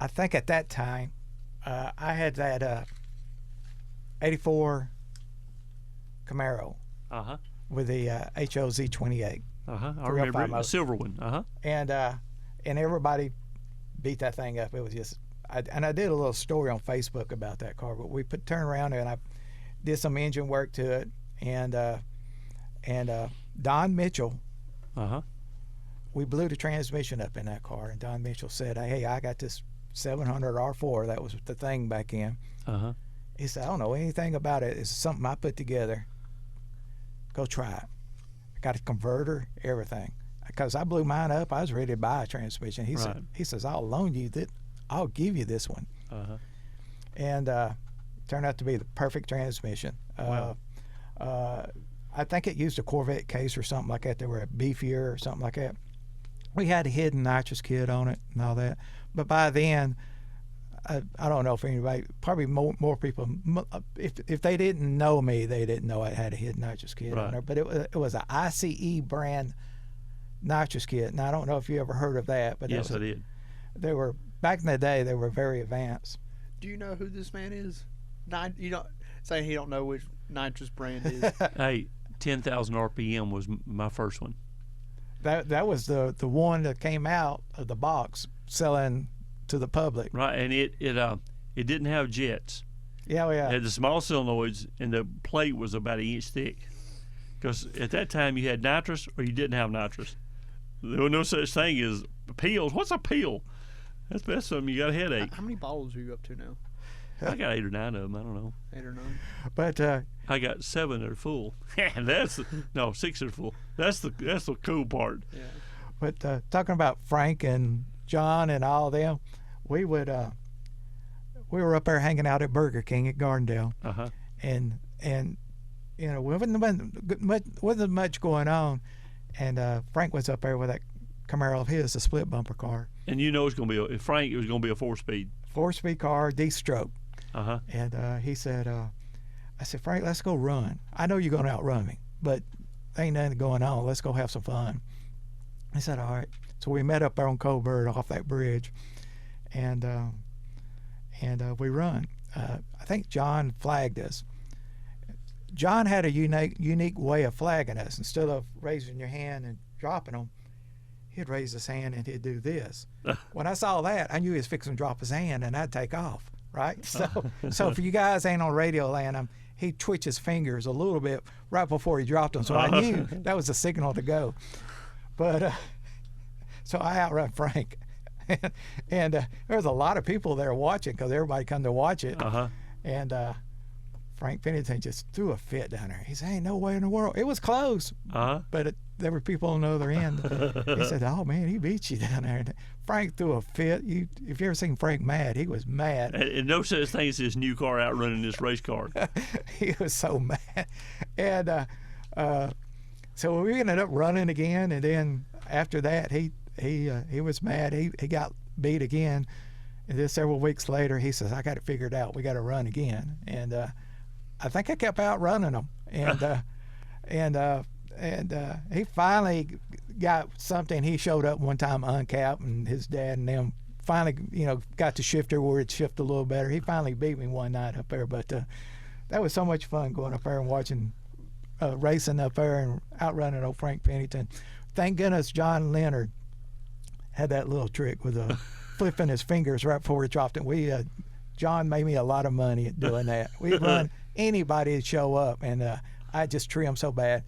I think at that time, I had that 84 Camaro with the HOZ 28. I remember it, a silver one. And everybody beat that thing up. It was just, I did a little story on Facebook about that car, but we turned around and I did some engine work to it, and Don Mitchell, we blew the transmission up in that car, and Don Mitchell said, "Hey, I got this 700 R4. That was the thing back then." He said, "I don't know anything about it. It's something I put together. Go try it. I got a converter, everything." Because I blew mine up, I was ready to buy a transmission. He says, "I'll loan you that. I'll give you this one." And turned out to be the perfect transmission. Wow. I think it used a Corvette case or something like that. They were beefier or something like that. We had a hidden nitrous kit on it and all that. But by then, I don't know if anybody, probably more people, if they didn't know me, they didn't know I had a hidden nitrous kit on there. But it was an ICE brand nitrous kit. Now I don't know if you ever heard of that, but yes, I did. They were, back in the day, they were very advanced. Do you know who this man is? You don't say he don't know which nitrous brand is. Hey, 10,000 RPM was my first one. That was the one that came out of the box selling to the public. Right, and it didn't have jets. Yeah, It had the small solenoids, and the plate was about 1 inch thick. Because at that time you had nitrous or you didn't have nitrous. There was no such thing as pills. What's a pill? That's something you got a headache. How many bottles are you up to now? I got 8 or 9 of them. I don't know. 8 or 9. But I got 7 that are full. No, 6 that are full. That's the cool part. Yeah. But talking about Frank and John and all of them, we were up there hanging out at Burger King at Gardendale, and you know, wasn't much going on, and Frank was up there with that Camaro of his, a split bumper car. And you know it's going to be Frank. It was going to be a 4-speed. 4-speed car, D-stroke. And he said, I said, Frank, let's go run. I know you're going to outrun me, but ain't nothing going on. Let's go have some fun. He said, all right. So we met up there on Coburn off that bridge, and we run. I think John flagged us. John had a unique way of flagging us. Instead of raising your hand and dropping them, he'd raise his hand and he'd do this. When I saw that, I knew he was fixing to drop his hand, and I'd take off, right? So for you guys ain't on radio land, he'd twitch his fingers a little bit right before he dropped them, so I knew that was a signal to go. But so I outrun Frank, and there was a lot of people there watching because everybody come to watch it. And Frank Pennington just threw a fit down there. He said, "Ain't no way in the world." It was close, but there were people on the other end. He said, "Oh man, he beat you down there." And Frank threw a fit. If you ever seen Frank mad, he was mad. And no such thing as his new car outrunning this race car. He was so mad, and so we ended up running again. And then after that, he was mad. He got beat again. And then several weeks later, he says, "I got it figured out. We got to run again." And I think I kept outrunning him. And he finally got something. He showed up one time uncapped, and his dad and them finally, got the shifter where it shifted a little better. He finally beat me one night up there, but that was so much fun going up there and watching racing up there and outrunning old Frank Pennington. Thank goodness John Leonard had that little trick with flipping his fingers right before he dropped it. John made me a lot of money at doing that. We'd run anybody to show up, and I just trimmed so bad.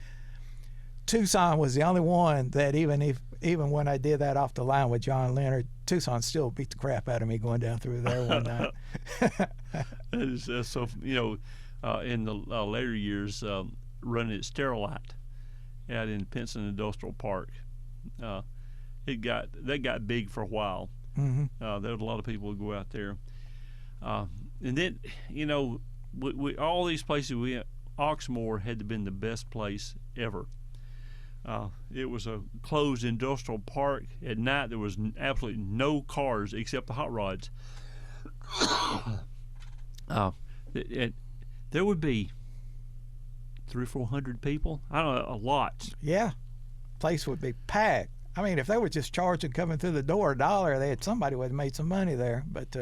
Tucson was the only one that even when I did that off the line with John Leonard, Tucson still beat the crap out of me going down through there one night. So in the later years, running at Sterilite out in Pinson Industrial Park, that got big for a while. There was a lot of people who go out there, and then we all these places Oxmoor had to been the best place ever. It was a closed industrial park. At night, there was absolutely no cars except the hot rods. There would be 300 or 400 people. I don't know, a lot. Yeah, place would be packed. I mean, if they were just charging coming through the door $1, somebody would have made some money there. But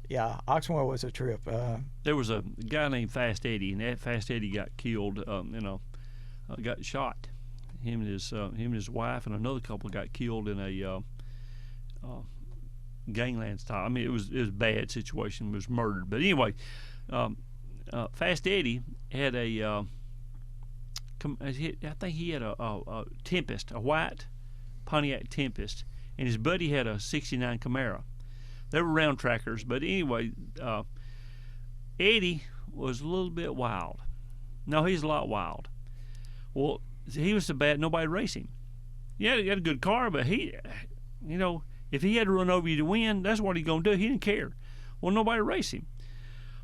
yeah, Oxmoor was a trip. There was a guy named Fast Eddie, and that Fast Eddie got killed. Got shot. Him and his wife and another couple got killed in a gangland style. I mean, it was a bad situation. It was murdered. But anyway, Fast Eddie had I think he had a Tempest, a white Pontiac Tempest, and his buddy had a '69 Camaro. They were round trackers, but anyway, Eddie was a little bit wild. No, he's a lot wild. Well, he was so bad nobody raced him. Yeah, he had a good car, but he, if he had to run over you to win, that's what he's gonna do. He didn't care. Well, nobody raced him.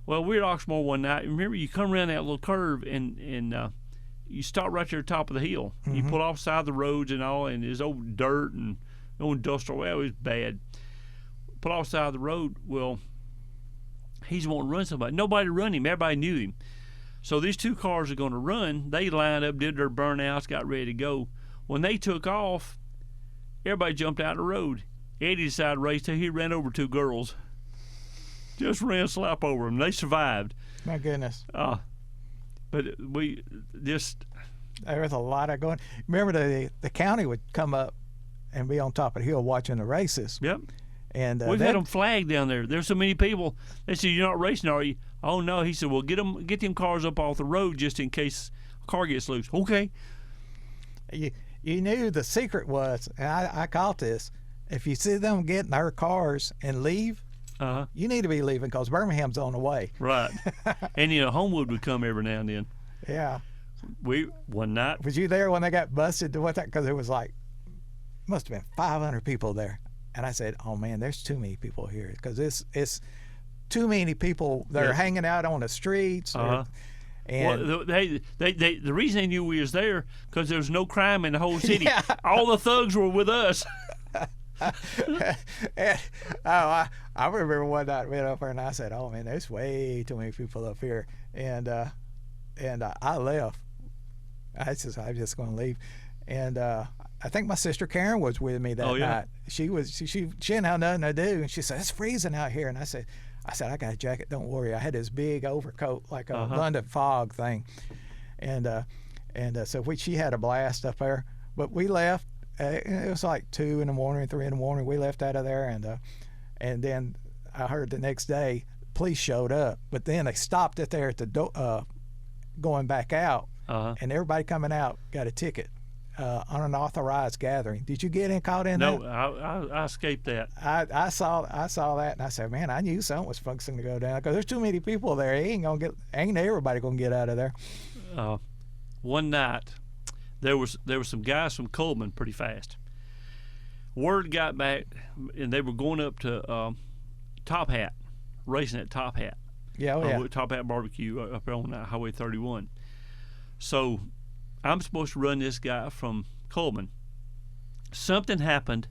Well, we were at Oxmoor one night. Remember, you come around that little curve and you stop right there at the top of the hill. You pull off side of the roads and all, and there's old dirt and old industrial. Well, it was bad. Pull off side of the road. Well, he's wanting to run somebody. Nobody run him. Everybody knew him. So these two cars are going to run. They lined up, did their burnouts, got ready to go. When they took off, everybody jumped out of the road. Eddie decided to race till he ran over two girls. Just ran slap over them. They survived. My goodness. But we just... There was a lot of going. Remember, the county would come up and be on top of the hill watching the races. Yep. And we've had them flagged down there. There's so many people. They said, "You're not racing, are you?" Oh no. He said, "Well, get them cars up off the road just in case a car gets loose." Okay. you knew the secret was, and I caught this. If you see them get in their cars and leave, you need to be leaving because Birmingham's on the way. Right. And Homewood would come every now and then. Yeah. One night. Was you there when they got busted? Because it was like, must have been 500 people there. And I said, oh man, there's too many people here because it's too many people that are hanging out on the streets. And the reason they knew we was there because there was no crime in the whole city. All the thugs were with us. And, I remember one night we went up there and I said, oh man, there's way too many people up here. And I left. I said, I'm just going to leave. And I think my sister Karen was with me that night. She didn't have nothing to do, and she said, it's freezing out here. And I said, I got a jacket, don't worry. I had this big overcoat, like a London fog thing. And so she had a blast up there. But we left. It was like 2 in the morning, 3 in the morning. We left out of there, and then I heard the next day police showed up. But then they stopped it there at the door, going back out, and everybody coming out got a ticket. Unauthorized gathering. Did you get caught in that? No, I escaped that. I saw that, and I said, man, I knew something was fixing to go down because there's too many people there. Ain't everybody gonna get out of there. One night, there was some guys from Coleman pretty fast. Word got back, and they were going up to Top Hat, racing at Top Hat. Top Hat Barbecue up on Highway 31. So I'm supposed to run this guy from Coleman. Something happened,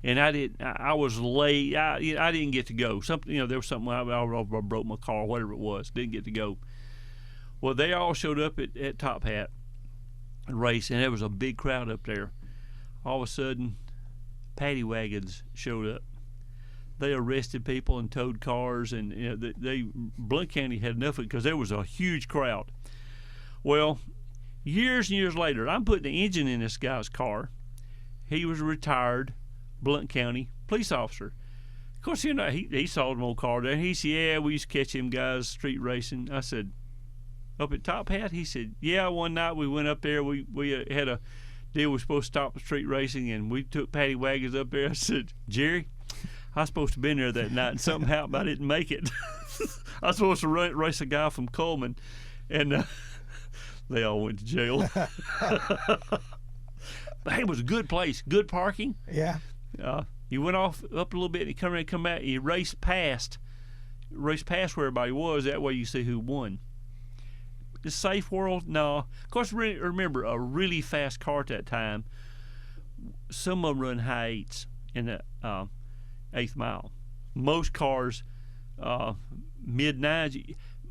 and I was late. I didn't get to go. Something, there was something. I broke my car, whatever it was. Didn't get to go. Well, they all showed up at Top Hat and race, and there was a big crowd up there. All of a sudden, paddy wagons showed up. They arrested people and towed cars, and Blount County had enough of it because there was a huge crowd. Well, years and years later, I'm putting the engine in this guy's car. He was a retired Blount County police officer. Of course, he saw an old car there. He said, yeah, we used to catch them guys street racing. I said, up at Top Hat? He said, yeah, one night we went up there. We had a deal. We were supposed to stop street racing, and we took paddy wagons up there. I said, Jerry, I was supposed to have been there that night, and something happened. I didn't make it. I was supposed to race a guy from Coleman, and they all went to jail. But hey, it was a good place, good parking. Yeah. You went off up a little bit, and you come back. You raced past where everybody was. That way, you see who won. The safe world, no. Of course, remember a really fast car at that time. Some of them run high eights in the 8th mile. Most cars mid nines.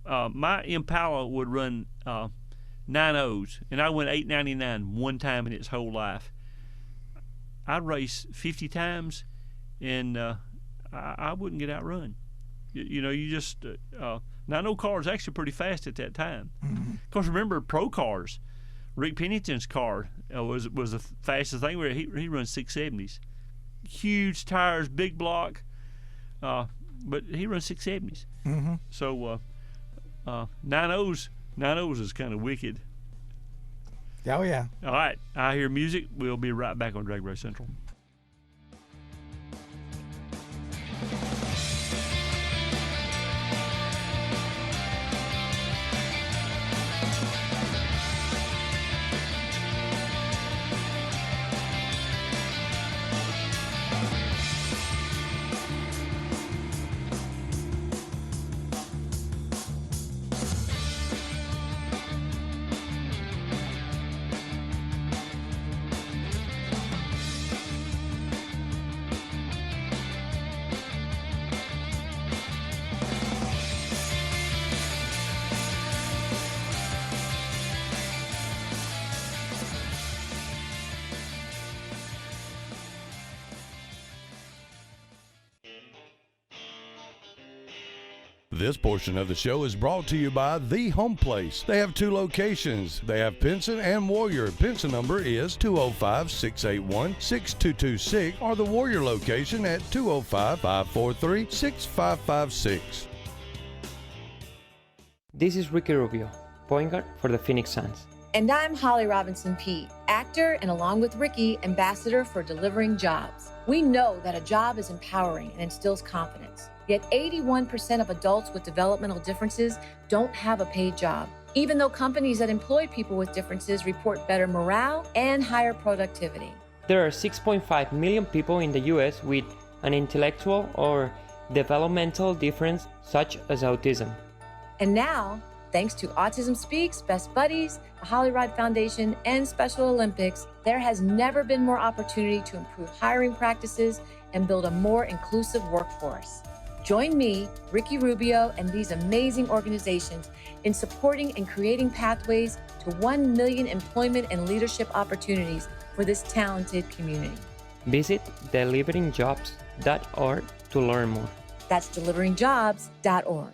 My Impala would run 9.0s, and I went 8.99 one time in its whole life. I'd race 50 times, and I wouldn't get outrun. You just 9.0 cars actually pretty fast at that time. Of course, remember pro cars. Rick Pennington's car was the fastest thing. Where he runs 670s, huge tires, big block, but he runs 670s. So 9.0s is kind of wicked. Oh yeah. All right, I hear music. We'll be right back on DragRace Central. This portion of the show is brought to you by The Home Place. They have 2 locations. They have Pinson and Warrior. Pinson number is 205-681-6226 or the Warrior location at 205-543-6556. This is Ricky Rubio, point guard for the Phoenix Suns. And I'm Holly Robinson Peete, actor and along with Ricky, ambassador for delivering jobs. We know that a job is empowering and instills confidence. Yet 81% of adults with developmental differences don't have a paid job, even though companies that employ people with differences report better morale and higher productivity. There are 6.5 million people in the US with an intellectual or developmental difference such as autism. And now, thanks to Autism Speaks, Best Buddies, the Holly Rod Foundation, and Special Olympics, there has never been more opportunity to improve hiring practices and build a more inclusive workforce. Join me, Ricky Rubio, and these amazing organizations in supporting and creating pathways to 1 million employment and leadership opportunities for this talented community. Visit deliveringjobs.org to learn more. That's deliveringjobs.org.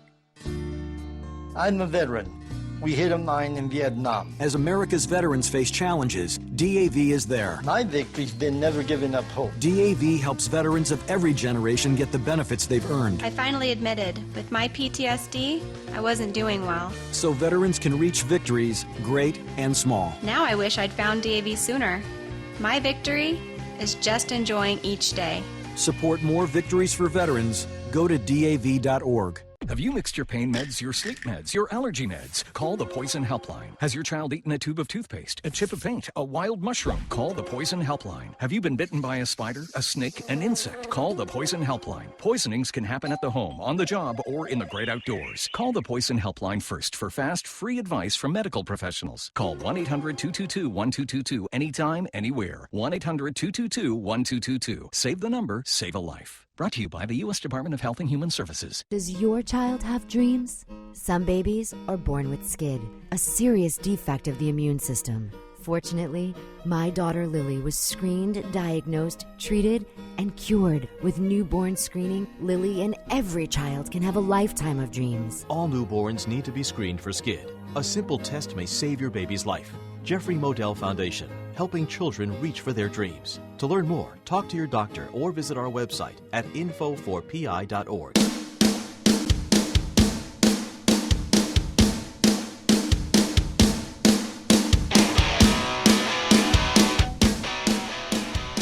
I'm a veteran. We hit a mine in Vietnam. As America's veterans face challenges, DAV is there. My victory's been never giving up hope. DAV helps veterans of every generation get the benefits they've earned. I finally admitted, with my PTSD, I wasn't doing well. So veterans can reach victories, great and small. Now I wish I'd found DAV sooner. My victory is just enjoying each day. Support more victories for veterans. Go to DAV.org. Have you mixed your pain meds, your sleep meds, your allergy meds? Call the Poison Helpline. Has your child eaten a tube of toothpaste, a chip of paint, a wild mushroom? Call the Poison Helpline. Have you been bitten by a spider, a snake, an insect? Call the Poison Helpline. Poisonings can happen at the home, on the job, or in the great outdoors. Call the Poison Helpline first for fast, free advice from medical professionals. Call 1-800-222-1222 anytime, anywhere. 1-800-222-1222. Save the number, save a life. Brought to you by the U.S. Department of Health and Human Services. Does your child have dreams? Some babies are born with SCID, a serious defect of the immune system. Fortunately, my daughter Lily was screened, diagnosed, treated, and cured. With newborn screening, Lily and every child can have a lifetime of dreams. All newborns need to be screened for SCID. A simple test may save your baby's life. Jeffrey Modell Foundation, helping children reach for their dreams. To learn more, talk to your doctor or visit our website at info4pi.org.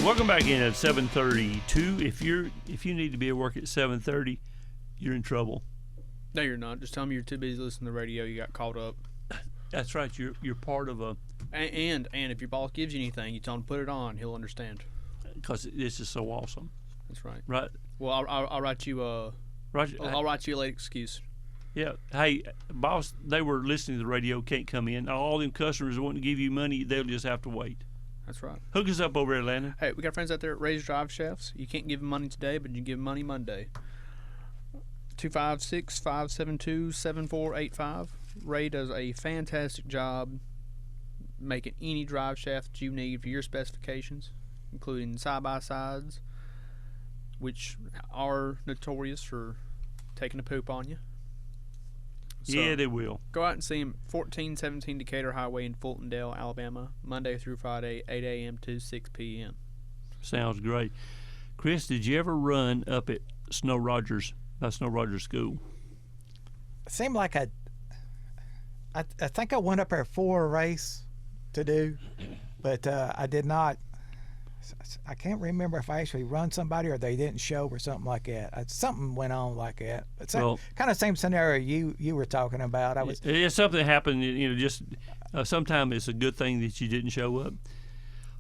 Welcome back in at 7:32. If you need to be at work at 7:30, you're in trouble. No, you're not. Just tell me you're too busy listening to the radio. You got caught up. That's right. You're part of a. And if your boss gives you anything, you tell him to put it on. He'll understand. Because this is so awesome. That's right. Right. Well, I'll write you I'll write you a late excuse. Yeah. Hey, boss, they were listening to the radio. Can't come in. All them customers want to give you money. They'll just have to wait. That's right. Hook us up over there, Atlanta. Hey, we got friends out there at Ray's Drive Chefs. You can't give them money today, but you can give them money Monday. 256-572-7485. Ray does a fantastic job making any drive shaft you need for your specifications, including side-by-sides, which are notorious for taking a poop on you. So yeah, they will. Go out and see him, 1417 Decatur Highway in Fultondale, Alabama, Monday through Friday, 8 a.m. to 6 p.m. Sounds great. Chris, did you ever run up at Snow Rodgers School? It seemed like I think I went up there for a race to do, but I did not. I can't remember if I actually run somebody or they didn't show or something like that. Something went on like that. It's kind of same scenario you were talking about. It's something that happened. Just sometimes it's a good thing that you didn't show up.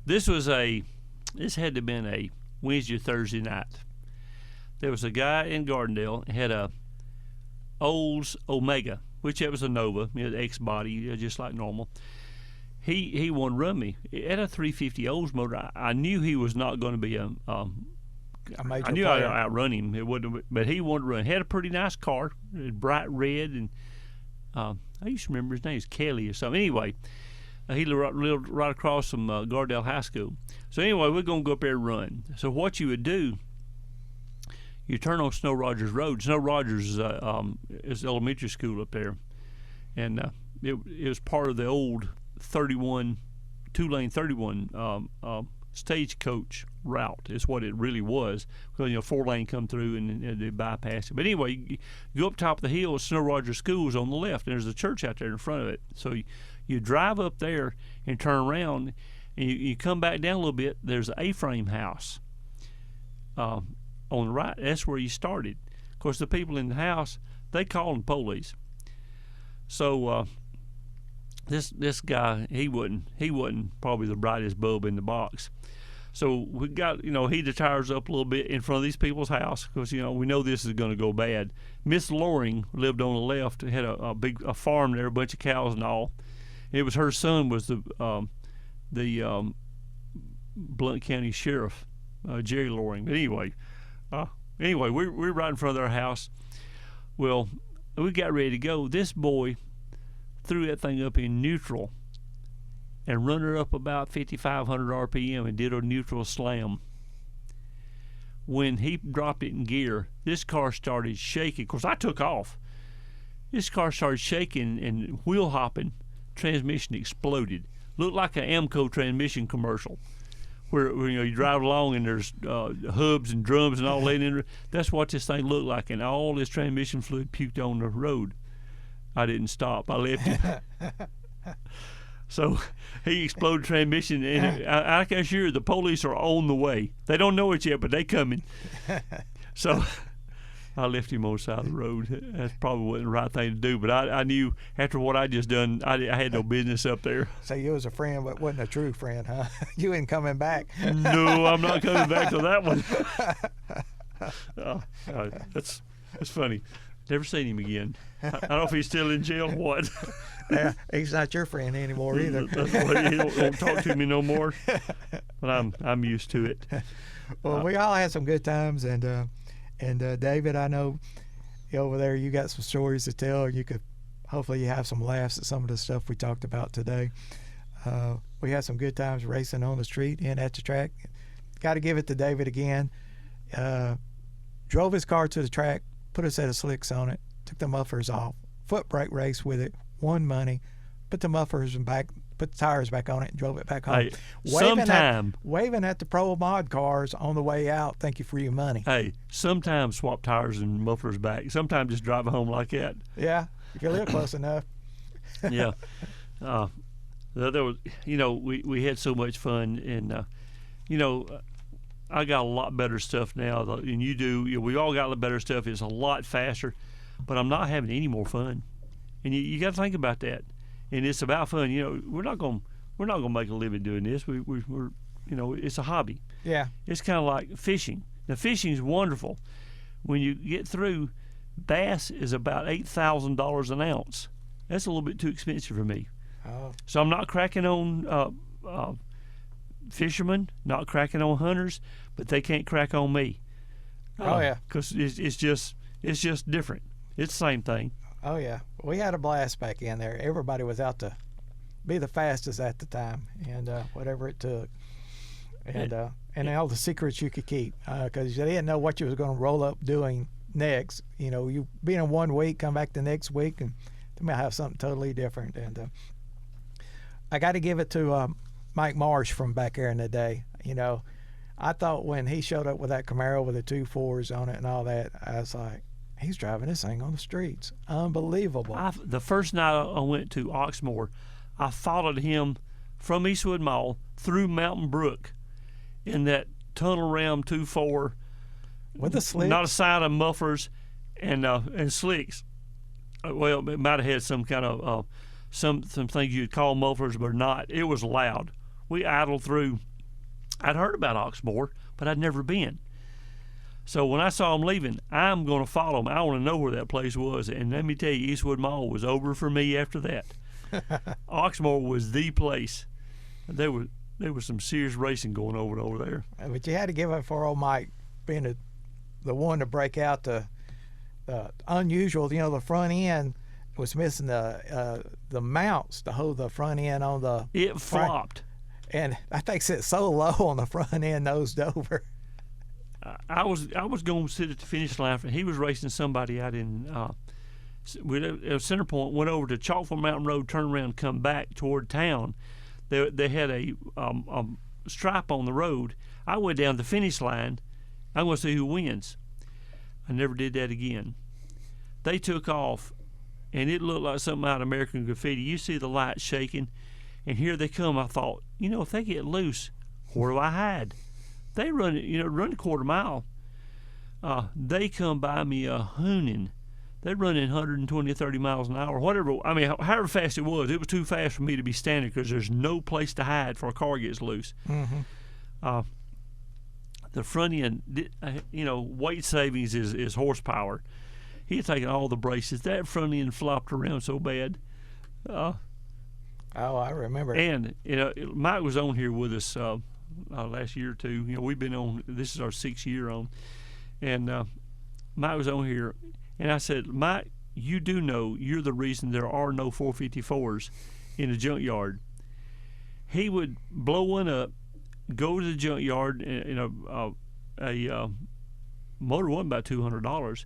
This had to have been a Wednesday or Thursday night. There was a guy in Gardendale had a Olds Omega, which it was a Nova, X body, just like normal. He wanted to run me at a 350 Olds motor. I knew he was not going to be a major I knew player. I'd outrun him. It wouldn't, but he wanted to run. He had a pretty nice car, bright red, and I used to remember his name is Kelly or something. Anyway, he lived right across from Gardendale High School. So anyway, we're going to go up there and run. So what you would do, you turn on Snow Rodgers Road. Snow Rodgers is elementary school up there, and it was part of the old 2-lane 31 stagecoach route is what it really was. Because 4-lane come through and they bypass it. But anyway, you go up top of the hill. Snow Rodgers School is on the left, and there's a church out there in front of it. So You drive up there and turn around, and you come back down a little bit. There's an A-frame house on the right. That's where you started. Of course, the people in the house, they called the police. So this guy, he wasn't probably the brightest bulb in the box. So we got, heat the tires up a little bit in front of these people's house because, we know this is going to go bad. Miss Loring lived on the left, had a farm there, a bunch of cows and all. It was her son was the Blount County Sheriff, Jerry Loring. But anyway, we're right in front of their house. Well, we got ready to go. This boy threw that thing up in neutral and run her up about 5,500 RPM and did a neutral slam. When he dropped it in gear, this car started shaking. Of course, I took off. This car started shaking and wheel hopping. Transmission exploded. Looked like an Amco transmission commercial where you drive along and there's hubs and drums and all that in there. That's what this thing looked like, and all this transmission fluid puked on the road. I didn't stop. I left it. So he exploded transmission, and I can assure you the police are on the way. They don't know it yet, but they coming. So I left him on the side of the road. That's probably wasn't the right thing to do, but I knew after what I just done, I had no business up there. So you was a friend, but wasn't a true friend, huh? You ain't coming back. No, I'm not coming back to that one. That's funny. Never seen him again. I don't know if he's still in jail or what. Yeah, he's not your friend anymore either. That's why he don't talk to me no more. But I'm used to it. Well, we all had some good times, and David, I know over there you got some stories to tell. You could hopefully you have some laughs at some of the stuff we talked about today. We had some good times racing on the street and at the track. Got to give it to David again. Drove his car to the track, put a set of slicks on it, took the mufflers off, foot brake race with it, won money, put the mufflers back, put the tires back on it, and drove it back home. Hey, waving at the pro mod cars on the way out. Thank you for your money. Hey, sometimes swap tires and mufflers back. Sometimes just drive home like that. Yeah, if you live close enough. Yeah. There was, we had so much fun, and I got a lot better stuff now than you do. We all got a lot better stuff. It's a lot faster, but I'm not having any more fun. And you got to think about that. And it's about fun. We're not gonna make a living doing this. We're it's a hobby. Yeah. It's kind of like fishing. Now fishing's wonderful. When you get through, bass is about $8,000 an ounce. That's a little bit too expensive for me. Oh. So I'm not cracking on fishermen, not cracking on hunters, but they can't crack on me. Oh yeah. Because it's just different. It's the same thing. Oh yeah, we had a blast back in there. Everybody was out to be the fastest at the time, and whatever it took, and all the secrets you could keep, because you didn't know what you was going to roll up doing next. You be in 1 week, come back the next week, and they might have something totally different. And I got to give it to Mike Marsh from back there in the day. I thought when he showed up with that Camaro with the 2.4s on it and all that, I was like, he's driving this thing on the streets. Unbelievable. The first night I went to Oxmoor, I followed him from Eastwood Mall through Mountain Brook in that tunnel ram 2.4 with the slicks, not a sign of mufflers and slicks. Well, it might have had some kind of some things you'd call mufflers, but not. It was loud. We idled through. I'd heard about Oxmoor, but I'd never been. So when I saw him leaving, I'm going to follow him. I want to know where that place was. And let me tell you, Eastwood Mall was over for me after that. Oxmoor was the place. There was some serious racing going over there. But you had to give it for old Mike being the one to break out the unusual. The front end was missing the mounts to hold the front end on the. It flopped. And I think it so low on the front end, nosed over. I was going to sit at the finish line. He was racing somebody out in Center Point. Went over to Chalkford Mountain Road, turned around, come back toward town. They had a stripe on the road. I went down the finish line. I'm going to see who wins. I never did that again. They took off and it looked like something out of American Graffiti. You see the lights shaking, and here they come. I thought, if they get loose, where do I hide? They run a quarter mile. They come by me hooning. They're running 120 or 30 miles an hour, whatever. I mean, however fast it was too fast for me to be standing because there's no place to hide before a car gets loose. Mm-hmm. The front end, weight savings is horsepower. He had taken all the braces. That front end flopped around so bad. Oh, I remember. And Mike was on here with us last year or two. We've been on. This is our 6th year on, and Mike was on here. And I said, Mike, you do know you're the reason there are no 454s in the junkyard. He would blow one up, go to the junkyard, a motor wasn't about $200.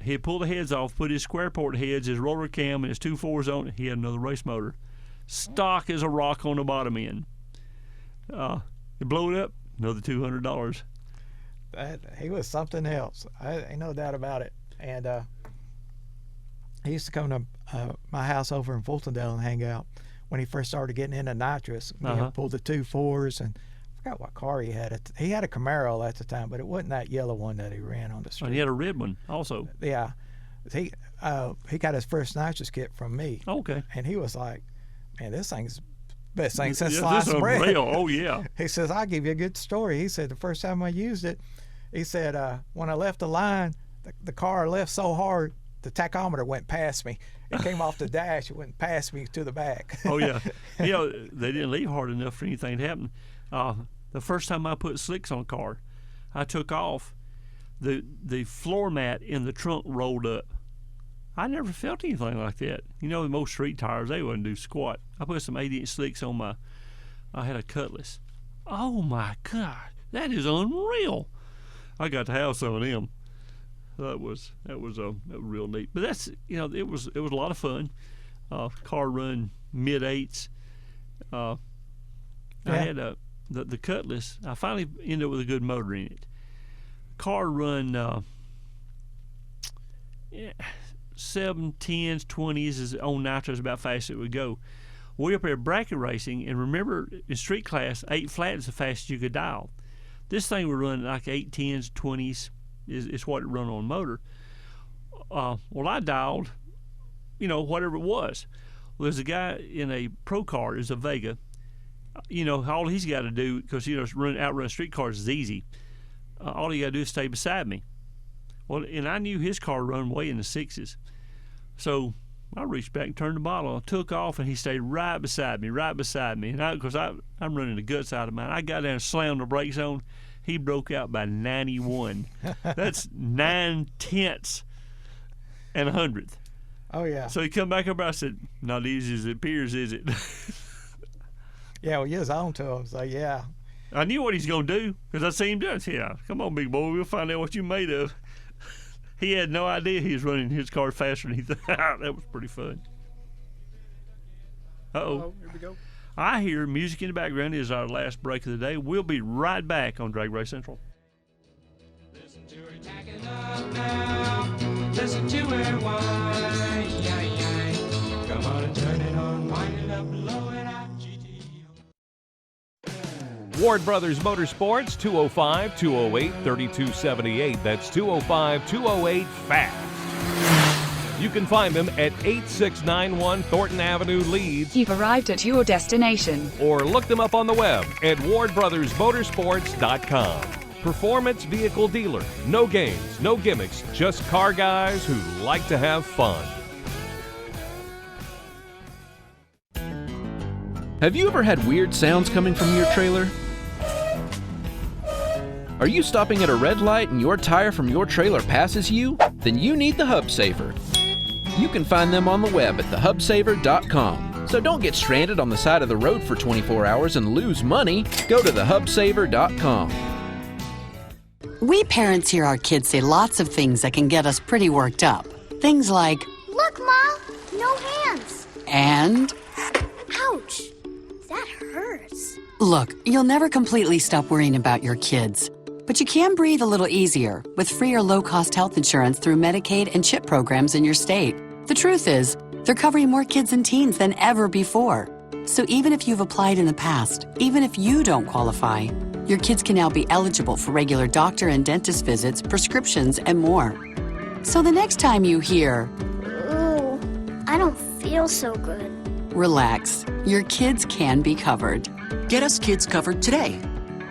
He'd pull the heads off, put his square port heads, his roller cam, and his 2 4s on it. He had another race motor. Stock as a rock on the bottom end. He'd blow it up, another $200. He was something else. Ain't no doubt about it. And he used to come to my house over in Fultondale and hang out when he first started getting into nitrous. Pulled the 2 4s, and I forgot what car he had. He had a Camaro at the time, but it wasn't that yellow one that he ran on the street. And he had a red one also. Yeah. He got his first nitrous kit from me. Okay. And he was like, man, this thing's best thing since sliced bread. Real. Oh, yeah. He says, I'll give you a good story. He said the first time I used it, he said, when I left the line, the car left so hard, the tachometer went past me. It came off the dash. It went past me to the back. Oh, yeah. They didn't leave hard enough for anything to happen. The first time I put slicks on a car, I took off, the floor mat in the trunk rolled up. I never felt anything like that. Most street tires, they wouldn't do squat. I put some 8-inch slicks on I had a Cutlass. Oh, my God. That is unreal. I got to have some of them. That was real neat. But that's it was a lot of fun. Car run mid-8s. I had the Cutlass. I finally ended up with a good motor in it. Car run 7, 10s, 20s is on nitro is about fast it would go. We up there bracket racing, and remember in street class 8 flat is the fastest you could dial. This thing would run like 8, 10s, 20s is what it run on motor. Well, I dialed, whatever it was. Well, there's a guy in a pro car, is a Vega. All he's got to do, because outrun street cars is easy. All he got to do is stay beside me. Well, and I knew his car run way in the 6s, so I reached back and turned the bottle. I took off, and he stayed right beside me. And because I'm running the guts out of mine, I got down and slammed the brakes on. He broke out by 91. That's 9/10 and 100th. Oh, yeah. So he come back up, I said, not easy as it appears, is it? Yeah, well, you was on to him, so yeah. I knew what he's going to do because I seen him do it. Yeah, come on, big boy, we'll find out what you made of. He had no idea he was running his car faster than he thought. That was pretty fun. Uh-oh. Here we go. I hear music in the background. Is our last break of the day. We'll be right back on DragRace Central. Listen to her tacking up now. Listen to her whine. Come on and turn it on. Wind it up, blow it out. Ward Brothers Motorsports, 205-208-3278. That's 205-208-FAST. You can find them at 8691 Thornton Avenue, Leeds. You've arrived at your destination. Or look them up on the web at wardbrothersmotorsports.com. Performance vehicle dealer. No games, no gimmicks, just car guys who like to have fun. Have you ever had weird sounds coming from your trailer? Are you stopping at a red light and your tire from your trailer passes you? Then you need the Hub Saver. You can find them on the web at thehubsaver.com. So don't get stranded on the side of the road for 24 hours and lose money. Go to thehubsaver.com. We parents hear our kids say lots of things that can get us pretty worked up. Things like, "Look, Mom, no hands." And, "Ouch, that hurts." look, you'll never completely stop worrying about your kids. But you can breathe a little easier with free or low-cost health insurance through Medicaid and CHIP programs in your state. The truth is, they're covering more kids and teens than ever before. So even if you've applied in the past, even if you don't qualify, your kids can now be eligible for regular doctor and dentist visits, prescriptions, and more. So the next time you hear, Ooh, I don't feel so good. relax, your kids can be covered. Get us kids covered today.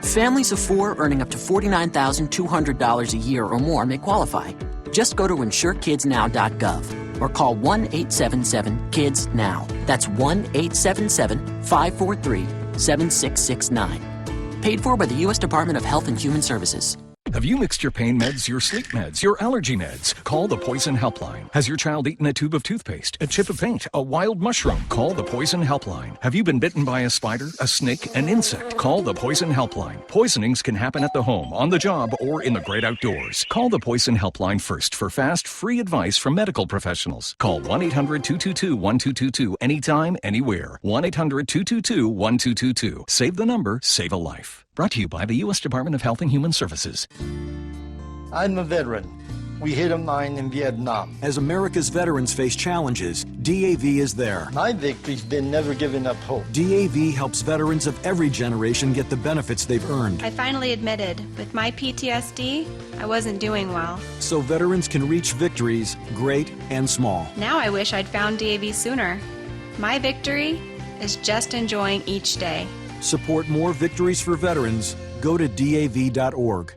Families of 4 earning up to $49,200 a year or more may qualify. Just go to insurekidsnow.gov or call 1-877-KIDS-NOW. That's 1-877-543-7669. Paid for by the U.S. Department of Health and Human Services. Have you mixed your pain meds, your sleep meds, your allergy meds? Call the Poison Helpline. Has your child eaten a tube of toothpaste, a chip of paint, a wild mushroom? Call the Poison Helpline. Have you been bitten by a spider, a snake, an insect? Call the Poison Helpline. Poisonings can happen at the home, on the job, or in the great outdoors. Call the Poison Helpline first for fast, free advice from medical professionals. Call 1-800-222-1222 anytime, anywhere. 1-800-222-1222. Save the number, save a life. Brought to you by the U.S. Department of Health and Human Services. I'm a veteran. We hit a mine in Vietnam. As America's veterans face challenges, DAV is there. My victory's been never giving up hope. DAV helps veterans of every generation get the benefits they've earned, I finally admitted, with my PTSD, I wasn't doing well. so veterans can reach victories, great and small. Now I wish I'd found DAV sooner. My victory is just enjoying each day. Support more victories for veterans. Go to DAV.org.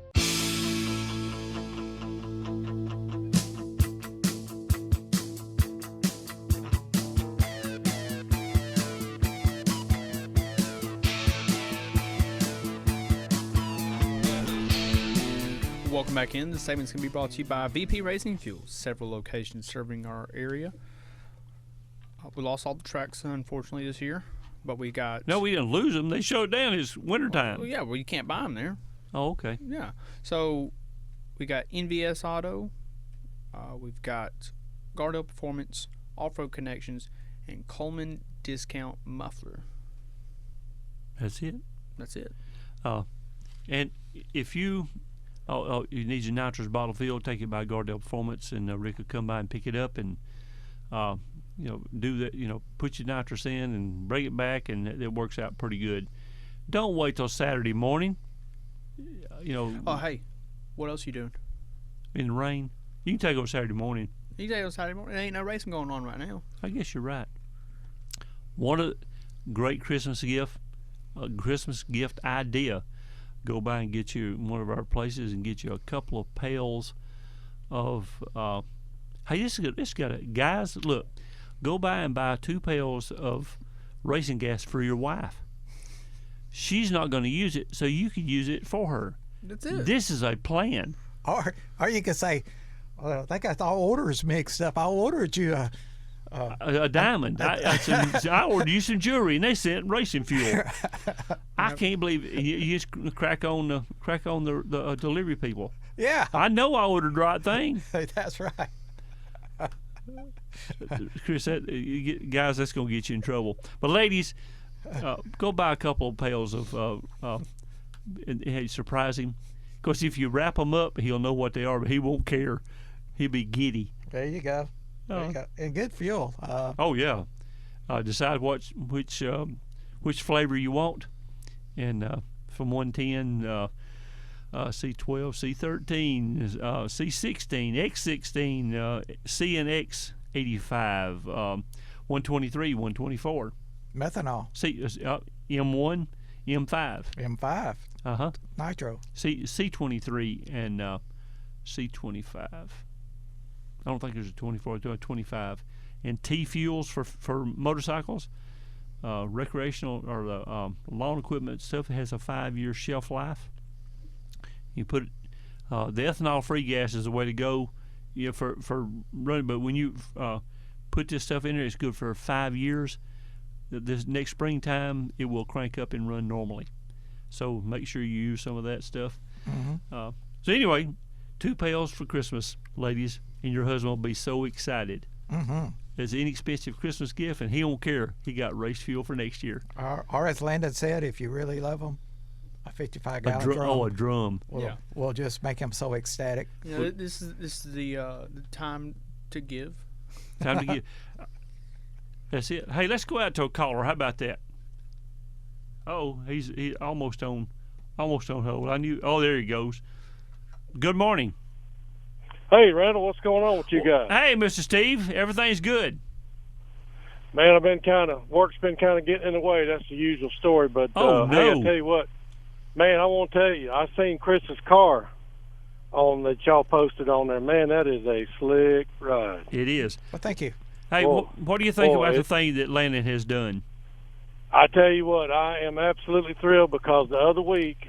Welcome back in. This segment's going to be brought to you by VP Racing Fuels, several locations serving our area. We lost all the tracks, unfortunately, this year, but we got... No, we didn't lose them. They showed down. It's wintertime. Well, yeah, well, you can't buy them there. Oh, okay. Yeah. So we got NVS Auto, we've got Gardell Performance, Off-Road Connections, and Coleman Discount Muffler. That's it? That's it. And if you... you need your nitrous bottle filled, take it by Gardell Performance, and Rick will come by and pick it up and, do that, put your nitrous in and bring it back, and it works out pretty good. Don't wait till Saturday morning. Oh, hey, what else you doing? In the rain. You can take over Saturday morning. You can take over Saturday morning. There ain't no racing going on right now. I guess you're right. One of the great Christmas gift idea. Go by and get you one of our places and get you a couple of pails of hey, this got it, guys. Look, go by and buy 2 pails of racing gas for your wife. She's not going to use it, so you can use it for her. That's it. This is a plan. Or you can say, well, they got all orders mixed up. I ordered you a diamond. I ordered you some jewelry, and they sent racing fuel. I can't believe it. You just crack on the delivery people. Yeah, I know I ordered the right thing. That's right. Chris, guys, that's gonna get you in trouble. But ladies, go buy a couple of pails of. And surprise him, because if you wrap them up, he'll know what they are, but he won't care. He'll be giddy. There you go. And good fuel. Oh yeah. Decide which flavor you want, and from 110, C12, C13, C16, X16, C and X85, 123, 124. Methanol. M1, M5. M5. Nitro. C23 and C25. I don't think there's a 24, a 25. And T fuels for motorcycles, recreational or the lawn equipment stuff has a 5-year shelf life. You put the ethanol-free gas is the way to go, for running. But when you put this stuff in there, it's good for 5 years. This next springtime, it will crank up and run normally. So make sure you use some of that stuff. Mm-hmm. So anyway, 2 pails for Christmas, ladies, and your husband will be so excited. Mm-hmm. It's an inexpensive Christmas gift, and he don't care. He got race fuel for next year. Or as Landon said, if you really love them, a 55-gallon drum. Oh, a drum. We'll just make him so ecstatic. You know, this is the time to give. Time to give. That's it. Hey, let's go out to a caller. How about that? Oh, he's almost on hold. I knew. Oh, there he goes. Good morning. Hey, Randall, what's going on with you guys? Hey, Mr. Steve, everything's good. Man, work's been kind of getting in the way. That's the usual story. But no. Hey, I tell you what, man, I want to tell you, I seen Chris's car that y'all posted on there. Man, that is a slick ride. It is. Well, thank you. Hey, what do you think about the thing that Landon has done? I tell you what, I am absolutely thrilled because the other week,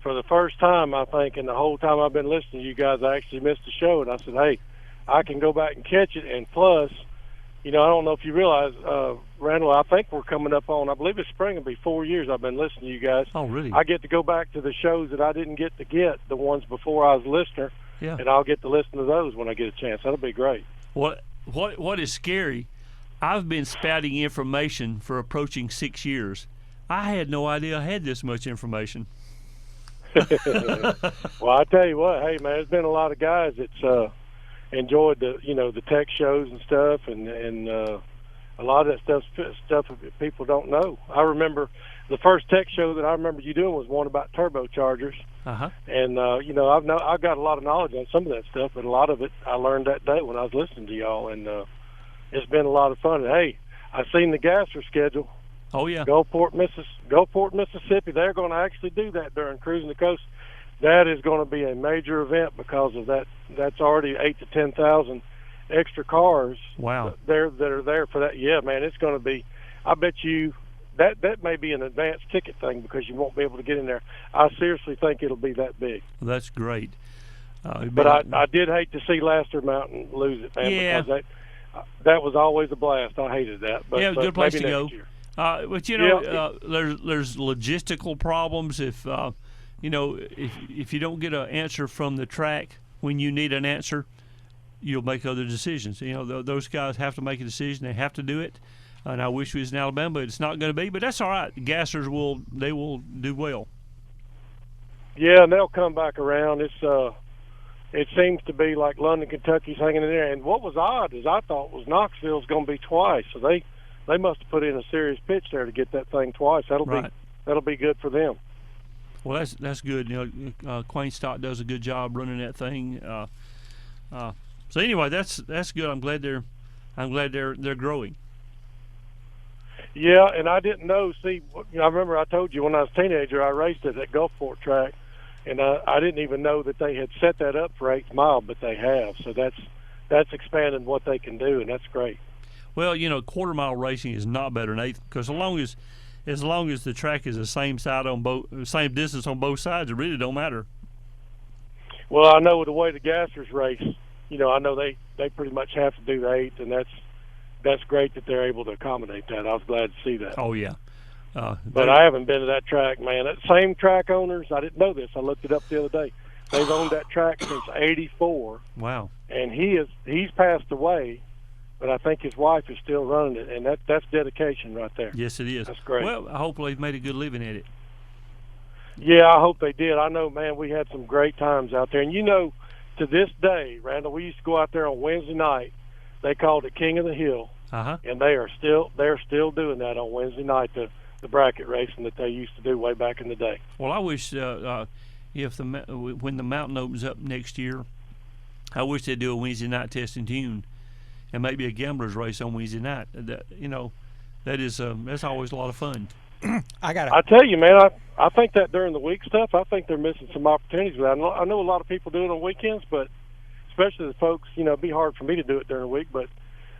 for the first time, I think, in the whole time I've been listening to you guys, I actually missed the show. And I said, hey, I can go back and catch it. And plus, I don't know if you realize, Randall, I think we're coming up on, I believe it's spring, it'll be 4 years I've been listening to you guys. Oh, really? I get to go back to the shows that I didn't get to get, the ones before I was a listener, and I'll get to listen to those when I get a chance. That'll be great. What is scary, I've been spouting information for approaching 6 years. I had no idea I had this much information. Well, I tell you what, hey, man, there's been a lot of guys that's enjoyed the tech shows and stuff, and a lot of that stuff people don't know. I remember the first tech show that I remember you doing was one about turbochargers. Uh-huh. And I've got a lot of knowledge on some of that stuff, but a lot of it I learned that day when I was listening to y'all, and it's been a lot of fun. And hey, I've seen the Gasser schedule. Oh yeah. Gulfport, Mississippi. They're going to actually do that during Cruising the Coast. That is going to be a major event because of that. That's already 8,000 to 10,000 extra cars. Wow. that are there for that. Yeah, man, it's going to be. I bet you that may be an advanced ticket thing because you won't be able to get in there. I seriously think it'll be that big. Well, that's great. But I did hate to see Laster Mountain lose it, man. Yeah. Because that was always a blast. I hated that. But yeah, good place to maybe go. next year. But there's logistical problems if if you don't get an answer from the track when you need an answer, you'll make other decisions. Those guys have to make a decision. They have to do it. And I wish we was in Alabama, but it's not going to be. But that's all right. The Gassers will do well. Yeah, and they'll come back around. It seems to be like London, Kentucky's hanging in there. And what was odd is I thought was Knoxville's going to be twice. So they must have put in a serious pitch there to get that thing twice. That'll be good for them. Well, that's good. Quayne Stott does a good job running that thing. So anyway, that's good. I'm glad they're growing. Yeah, and I didn't know. See, I remember I told you when I was a teenager I raced at that Gulfport track, and I didn't even know that they had set that up for 8th mile, but they have. So that's expanding what they can do, and that's great. Well, quarter mile racing is not better than 8th because as long as the track is the same same distance on both sides, it really don't matter. Well, I know the way the Gassers race, I know they pretty much have to do the 8th, and that's great that they're able to accommodate that. I was glad to see that. Oh yeah. But I haven't been to that track, man. That same track owners, I didn't know this. I looked it up the other day. They've owned that track since '84. Wow. And he's passed away, but I think his wife is still running it, and that's dedication right there. Yes, it is. That's great. Well, I hope they've made a good living at it. Yeah, I hope they did. I know, man, we had some great times out there. And to this day, Randall, we used to go out there on Wednesday night. They called it King of the Hill. Uh-huh. And they're still doing that on Wednesday night, the bracket racing that they used to do way back in the day. Well, I wish when the mountain opens up next year, I wish they'd do a Wednesday night test in June, and maybe a gambler's race on Wednesday night. That's always a lot of fun. I tell you, man, I think that during the week stuff, I think they're missing some opportunities with that. I know a lot of people do it on weekends, but especially the folks, it'd be hard for me to do it during the week, but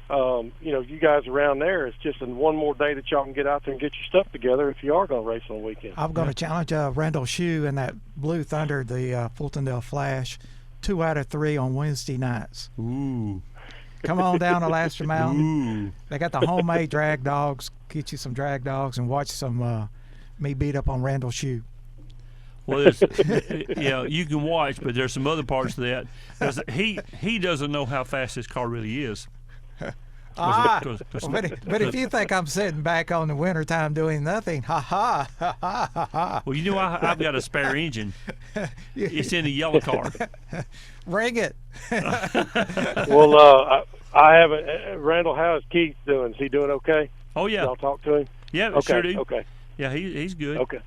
you guys around there, it's just one more day that y'all can get out there and get your stuff together if you are going to race on the weekend. I'm going to challenge Randall Shue and that Blue Thunder, the Fultondale Flash, 2 out of 3 on Wednesday nights. Ooh. Come on down to Laster Mountain. Ooh. They got the homemade drag dogs. Get you some drag dogs and watch some me beat up on Randall Shue. Well, you can watch, but there's some other parts of that. He doesn't know how fast his car really is. But if you think I'm sitting back on the wintertime doing nothing, ha ha ha ha ha ha. Well, you know I've got a spare engine. It's in a yellow car. Ring it. Well, I haven't. Randall, how is Keith doing? Is he doing okay? Oh yeah. Y'all talk to him? Yeah, okay, sure do. Okay. Yeah, he's good. Okay.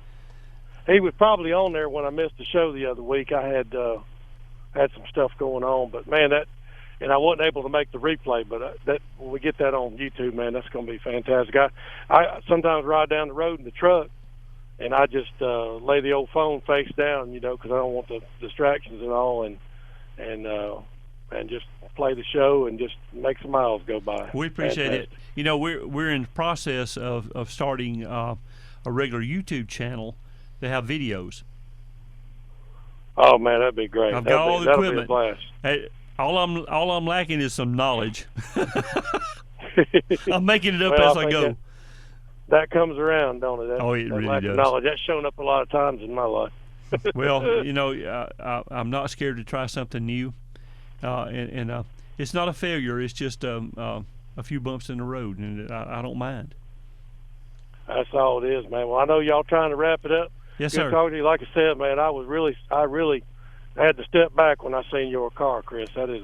He was probably on there when I missed the show the other week. I had some stuff going on, but man, and I wasn't able to make the replay. But that when we get that on YouTube, man, that's going to be fantastic. I sometimes ride down the road in the truck, and I just lay the old phone face down, because I don't want the distractions and all, and just play the show and just make some miles go by. We appreciate it. We're in the process of starting a regular YouTube channel to have videos. Oh man, that'd be great. I've got all the equipment. Be a blast. Hey, all I'm lacking is some knowledge. I'm making it up as I go. That comes around, don't it? It really lack does. of knowledge. That's shown up a lot of times in my life. Well, I'm not scared to try something new, and it's not a failure. It's just a few bumps in the road, and I don't mind. That's all it is, man. Well, I know y'all trying to wrap it up. Yes, Good sir. talking to you. Like I said, man, I really had to step back when I seen your car, Chris. That is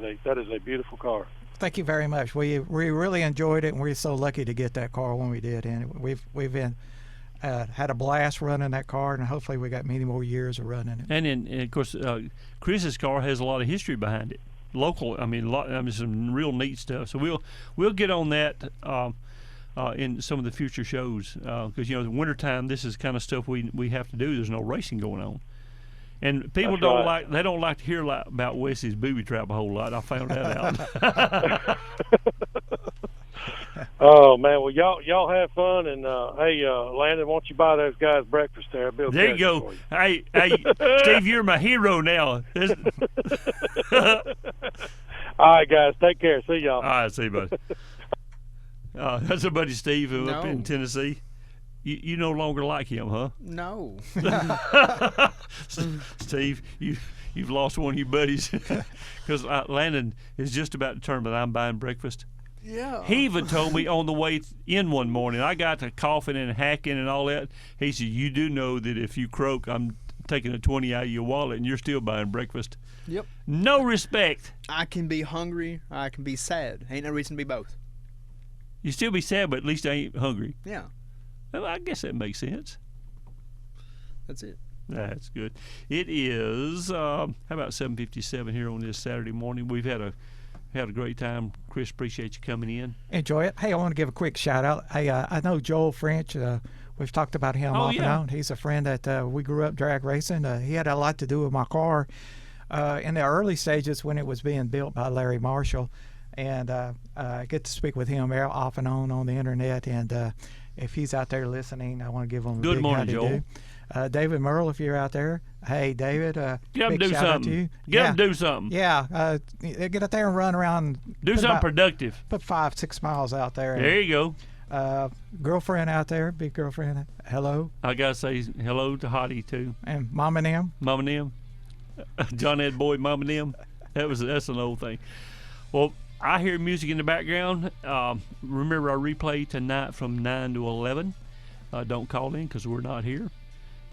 a beautiful car. Thank you very much. We really enjoyed it, and we're so lucky to get that car when we did. And we've been had a blast running that car, and hopefully we got many more years of running it. And of course, Chris's car has a lot of history behind it. Local, some real neat stuff. So we'll get on that in some of the future shows because the wintertime, this is kind of stuff we have to do. There's no racing going on. And people don't like to hear about Wesley's booby trap a whole lot. I found that out. Oh man, well y'all have fun, and hey, Landon, won't you buy those guys breakfast there? There you go. Hey, Steve, you're my hero now. All right, guys, take care. See y'all. All right, see you, buddy. That's our buddy Steve who up in Tennessee. You no longer like him, huh? No. Steve, you've lost one of your buddies because Landon is just about determined that I'm buying breakfast. Yeah. He even told me on the way in one morning, I got to coughing and hacking and all that. He said, "You do know that if you croak, I'm taking a 20 out of your wallet, and you're still buying breakfast." Yep. No respect. I can be hungry. I can be sad. Ain't no reason to be both. You still be sad, but at least I ain't hungry. Yeah. Well, I guess that makes sense. That's it. That's good. It is, how about 7:57 here on this Saturday morning? We've had a great time. Chris, appreciate you coming in. Enjoy it. Hey, I want to give a quick shout out. Hey, I know Joel French. We've talked about him off and on. He's a friend that we grew up drag racing. He had a lot to do with my car in the early stages when it was being built by Larry Marshall. And I get to speak with him off and on the internet. And if he's out there listening, I want to give him a good big morning, howdy Joel. do. David Merle, if you're out there, hey David, get him big do shout out to something. you. Get him do something. Yeah, get out there and run around. Do something productive. Put 5-6 miles out there. There you go. Girlfriend out there, big girlfriend. Hello. I gotta say hello to Hottie too. And Mom and them. Mom and them. John Ed Boyd, Mom and them. That's an old thing. Well, I hear music in the background. Remember our replay tonight from 9 to 11. Don't call in because we're not here.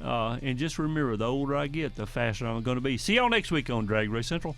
And just remember, the older I get, the faster I'm going to be. See y'all next week on Drag Race Central.